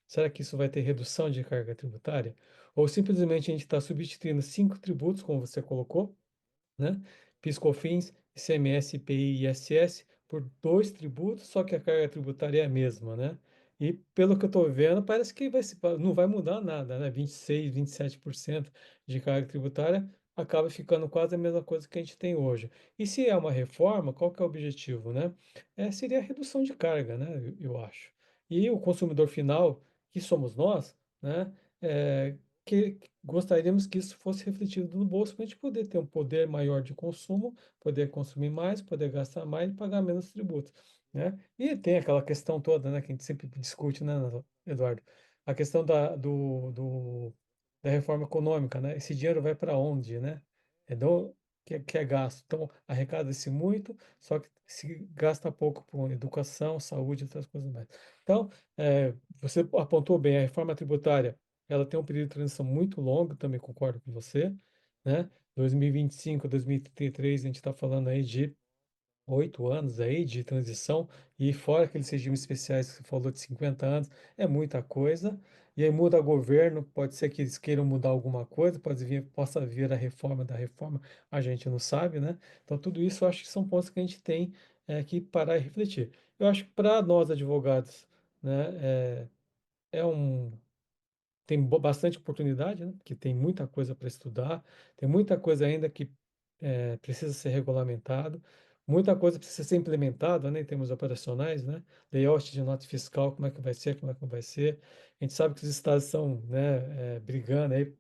Será que isso vai ter redução de carga tributária? Ou simplesmente a gente está substituindo 5 tributos, como você colocou, né? PIS/COFINS, ICMS, IPI e ISS por 2 tributos, só que a carga tributária é a mesma, né? E pelo que eu estou vendo, parece que não vai mudar nada, né? 26, 27% de carga tributária acaba ficando quase a mesma coisa que a gente tem hoje. E se é uma reforma, qual que é o objetivo, né? Seria a redução de carga, né? Eu acho. E o consumidor final, que somos nós, né? É, que gostaríamos que isso fosse refletido no bolso para a gente poder ter um poder maior de consumo, poder consumir mais, poder gastar mais e pagar menos tributos, né? E tem aquela questão toda, né, que a gente sempre discute, né, Eduardo? A questão da reforma econômica, né? Esse dinheiro vai para onde, né? Que é gasto. Então, arrecada-se muito, só que se gasta pouco com educação, saúde e outras coisas mais. Então, você apontou bem, a reforma tributária ela tem um período de transição muito longo, também concordo com você, né? 2025, 2033, a gente está falando aí de 8 anos aí de transição, e fora aqueles regimes especiais que você falou de 50 anos, é muita coisa. E aí muda governo, pode ser que eles queiram mudar alguma coisa, possa vir a reforma da reforma, a gente não sabe, né? Então tudo isso eu acho que são pontos que a gente tem que parar e refletir. Eu acho que para nós advogados, né, é um tem bastante oportunidade, né? Porque tem muita coisa para estudar, tem muita coisa ainda que precisa ser regulamentado, muita coisa precisa ser implementada, né, em termos operacionais, né? Layout de nota fiscal, como é que vai ser, como é que não vai ser. A gente sabe que os estados estão, né, brigando aí,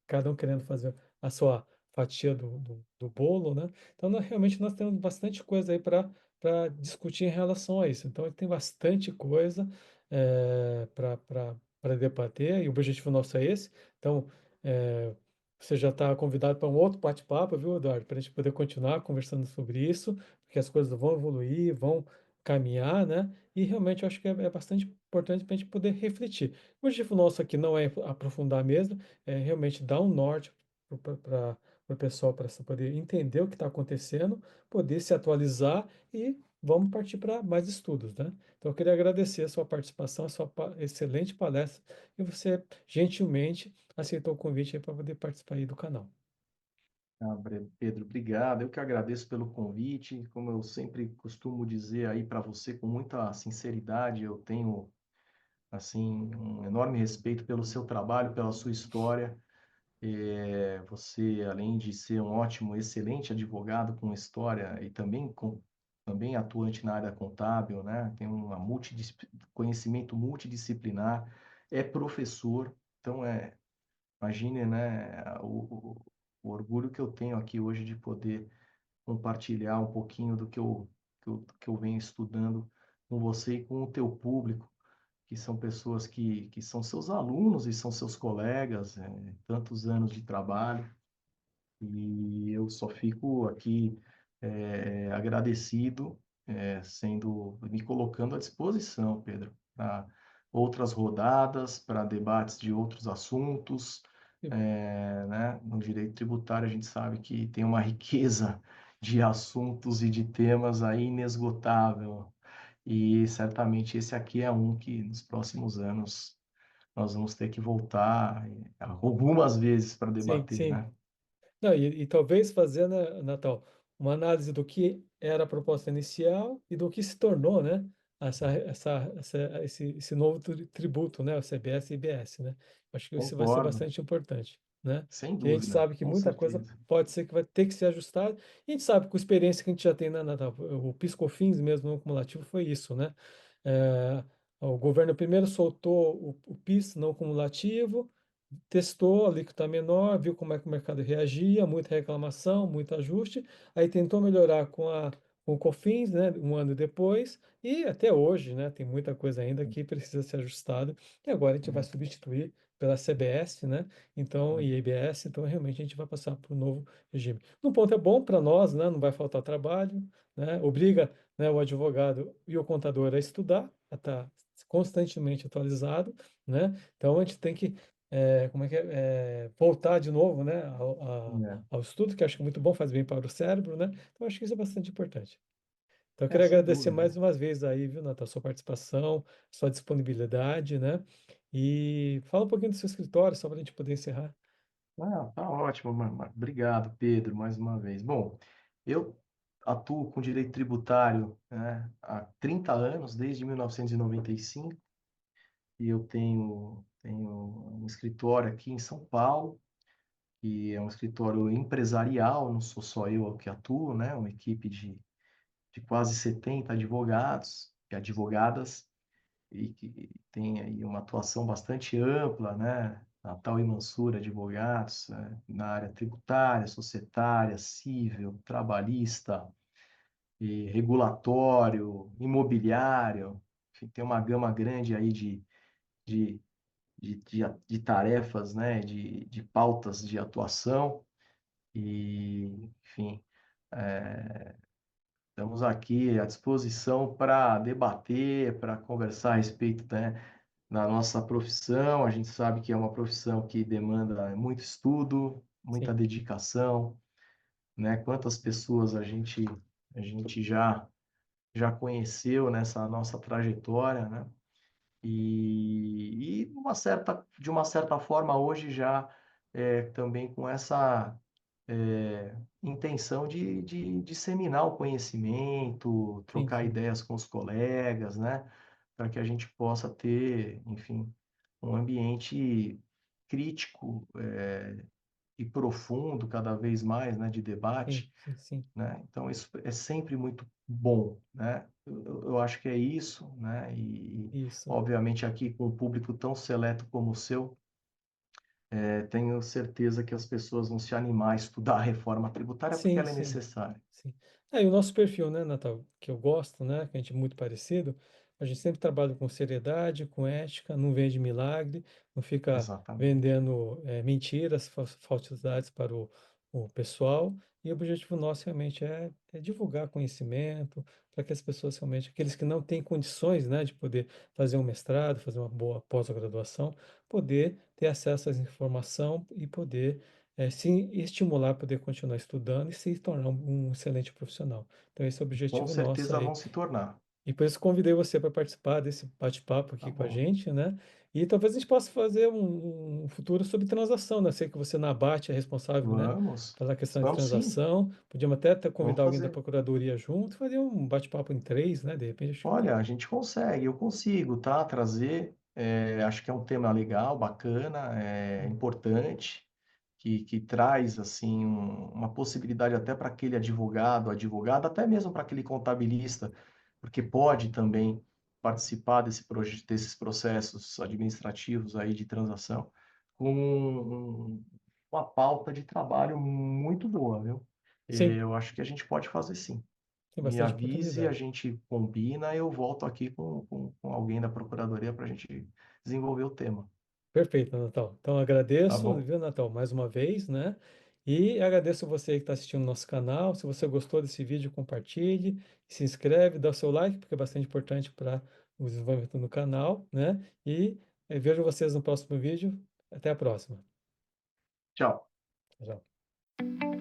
cada um querendo fazer a sua fatia do bolo, né? Então, realmente nós temos bastante coisa aí para discutir em relação a isso. Então, tem bastante coisa para debater, e o objetivo nosso é esse. Então, você já está convidado para um outro bate-papo, viu, Eduardo? Para a gente poder continuar conversando sobre isso, porque as coisas vão evoluir, vão caminhar, né? E realmente eu acho que é bastante importante para a gente poder refletir. O objetivo nosso aqui não é aprofundar mesmo, é realmente dar um norte para o pessoal, para poder entender o que está acontecendo, poder se atualizar e vamos partir para mais estudos, né? Então, eu queria agradecer a sua participação, a sua excelente palestra, e você gentilmente aceitou o convite para poder participar aí do canal. Pedro, obrigado. Eu que agradeço pelo convite. Como eu sempre costumo dizer aí para você, com muita sinceridade, eu tenho assim um enorme respeito pelo seu trabalho, pela sua história. Você, além de ser um ótimo, excelente advogado com história e também atuante na área contábil, né? Tem conhecimento multidisciplinar, é professor. Então, imagine, né, o orgulho que eu tenho aqui hoje de poder compartilhar um pouquinho do que eu venho estudando com você e com o teu público, que são pessoas que são seus alunos e são seus colegas, tantos anos de trabalho. E eu só fico aqui agradecido, me colocando à disposição, Pedro, para outras rodadas, para debates de outros assuntos, né? No direito tributário a gente sabe que tem uma riqueza de assuntos e de temas aí inesgotável. E certamente esse aqui é um que nos próximos anos nós vamos ter que voltar algumas vezes para Sim, debater, sim. né? Não, e talvez fazer, né, Natal, uma análise do que era a proposta inicial e do que se tornou, né, esse novo tributo, né, o CBS e IBS, né? Acho que isso vai ser Concordo. bastante importante, né? Sem Que a gente dúvida, sabe que com muita coisa certeza. pode ser que vai ter que ser ajustada. E a gente sabe, com a experiência que a gente já tem, né, Natal, o PIS/COFINS mesmo não cumulativo foi isso, né? É, o governo primeiro soltou o PIS não cumulativo, testou a alíquota menor, viu como é que o mercado reagia, muita reclamação, muito ajuste, aí tentou melhorar com o COFINS, né, um ano depois, e até hoje, né, tem muita coisa ainda que precisa ser ajustada, e agora a gente vai substituir pela CBS, né, então, e IBS, então realmente a gente vai passar para o novo regime. No ponto é bom para nós, né, não vai faltar trabalho, né, obriga, né, o advogado e o contador a estudar, a estar constantemente atualizado, né, então a gente tem que como é que é, voltar de novo, né, É, ao estudo, que eu acho que é muito bom, faz bem para o cérebro, né? Então, acho que isso é bastante importante. Então, eu queria sem agradecer dúvida. mais uma vez aí, viu, Natal, sua participação, sua disponibilidade, né? E fala um pouquinho do seu escritório, só para a gente poder encerrar. Ah, tá ótimo, obrigado, Pedro, mais uma vez. Bom, eu atuo com direito tributário, né, há 30 anos, desde 1995, e eu tenho um escritório aqui em São Paulo, que é um escritório empresarial, não sou só eu que atuo, né, uma equipe de quase 70 advogados e advogadas, e que tem aí uma atuação bastante ampla, né? Natal e Mansur Advogados, na área tributária, societária, civil, trabalhista, e regulatório, imobiliário, enfim, tem uma gama grande aí de, de tarefas, né? De pautas de atuação e, enfim, estamos aqui à disposição para debater, para conversar a respeito, né, da nossa profissão. A gente sabe que é uma profissão que demanda muito estudo, muita Sim, dedicação, né? Quantas pessoas a gente já conheceu nessa nossa trajetória, né? E de uma certa forma hoje já também com essa intenção de disseminar o conhecimento, sim, trocar sim, ideias com os colegas, né? Para que a gente possa ter, enfim, um ambiente crítico, e profundo cada vez mais, né? De sim, debate, sim, sim, né? Então, isso é sempre muito bom, né? Eu acho que é isso, né? E, isso. obviamente, aqui com um público tão seleto como o seu, tenho certeza que as pessoas vão se animar a estudar a reforma tributária porque Sim, ela é sim. necessária. Sim. E o nosso perfil, né, Natal, que eu gosto, né, que a gente é muito parecido, a gente sempre trabalha com seriedade, com ética, não vende milagre, não fica Exatamente. vendendo mentiras, falsidades para o pessoal. E o objetivo nosso realmente é divulgar conhecimento para que as pessoas realmente, aqueles que não têm condições, né, de poder fazer um mestrado, fazer uma boa pós-graduação, poder ter acesso à informação e poder se estimular a poder continuar estudando e se tornar um excelente profissional. Então, esse é o Com objetivo nosso certeza aí. vão se tornar. E por isso convidei você para participar desse bate-papo Tá aqui com a bom. gente, né? E talvez a gente possa fazer um futuro sobre transação, né? Sei que você na ABAT é responsável, né, Vamos. pela questão de Vamos sim. transação. Podíamos até Vamos convidar alguém da fazer. procuradoria junto, fazer um bate-papo em três, né? De repente, acho que Olha, a gente consegue, eu consigo, tá? Trazer, acho que é um tema legal, bacana, importante, que traz, assim, uma possibilidade até para aquele advogado, advogada, até mesmo para aquele contabilista, porque pode também participar desses processos administrativos aí de transação, com uma pauta de trabalho muito boa, viu? Sim, Eu acho que a gente pode fazer sim. tem Me bastante avise, a oportunidade. gente combina, eu volto aqui com alguém da Procuradoria para a gente desenvolver o tema. Perfeito, Natal. Então, Tá agradeço, bom? viu, Natal, mais uma vez, né? E agradeço você que está assistindo o nosso canal. Se você gostou desse vídeo, compartilhe, se inscreve, dá o seu like, porque é bastante importante para o desenvolvimento do canal, né? E vejo vocês no próximo vídeo. Até a próxima. Tchau. Tchau.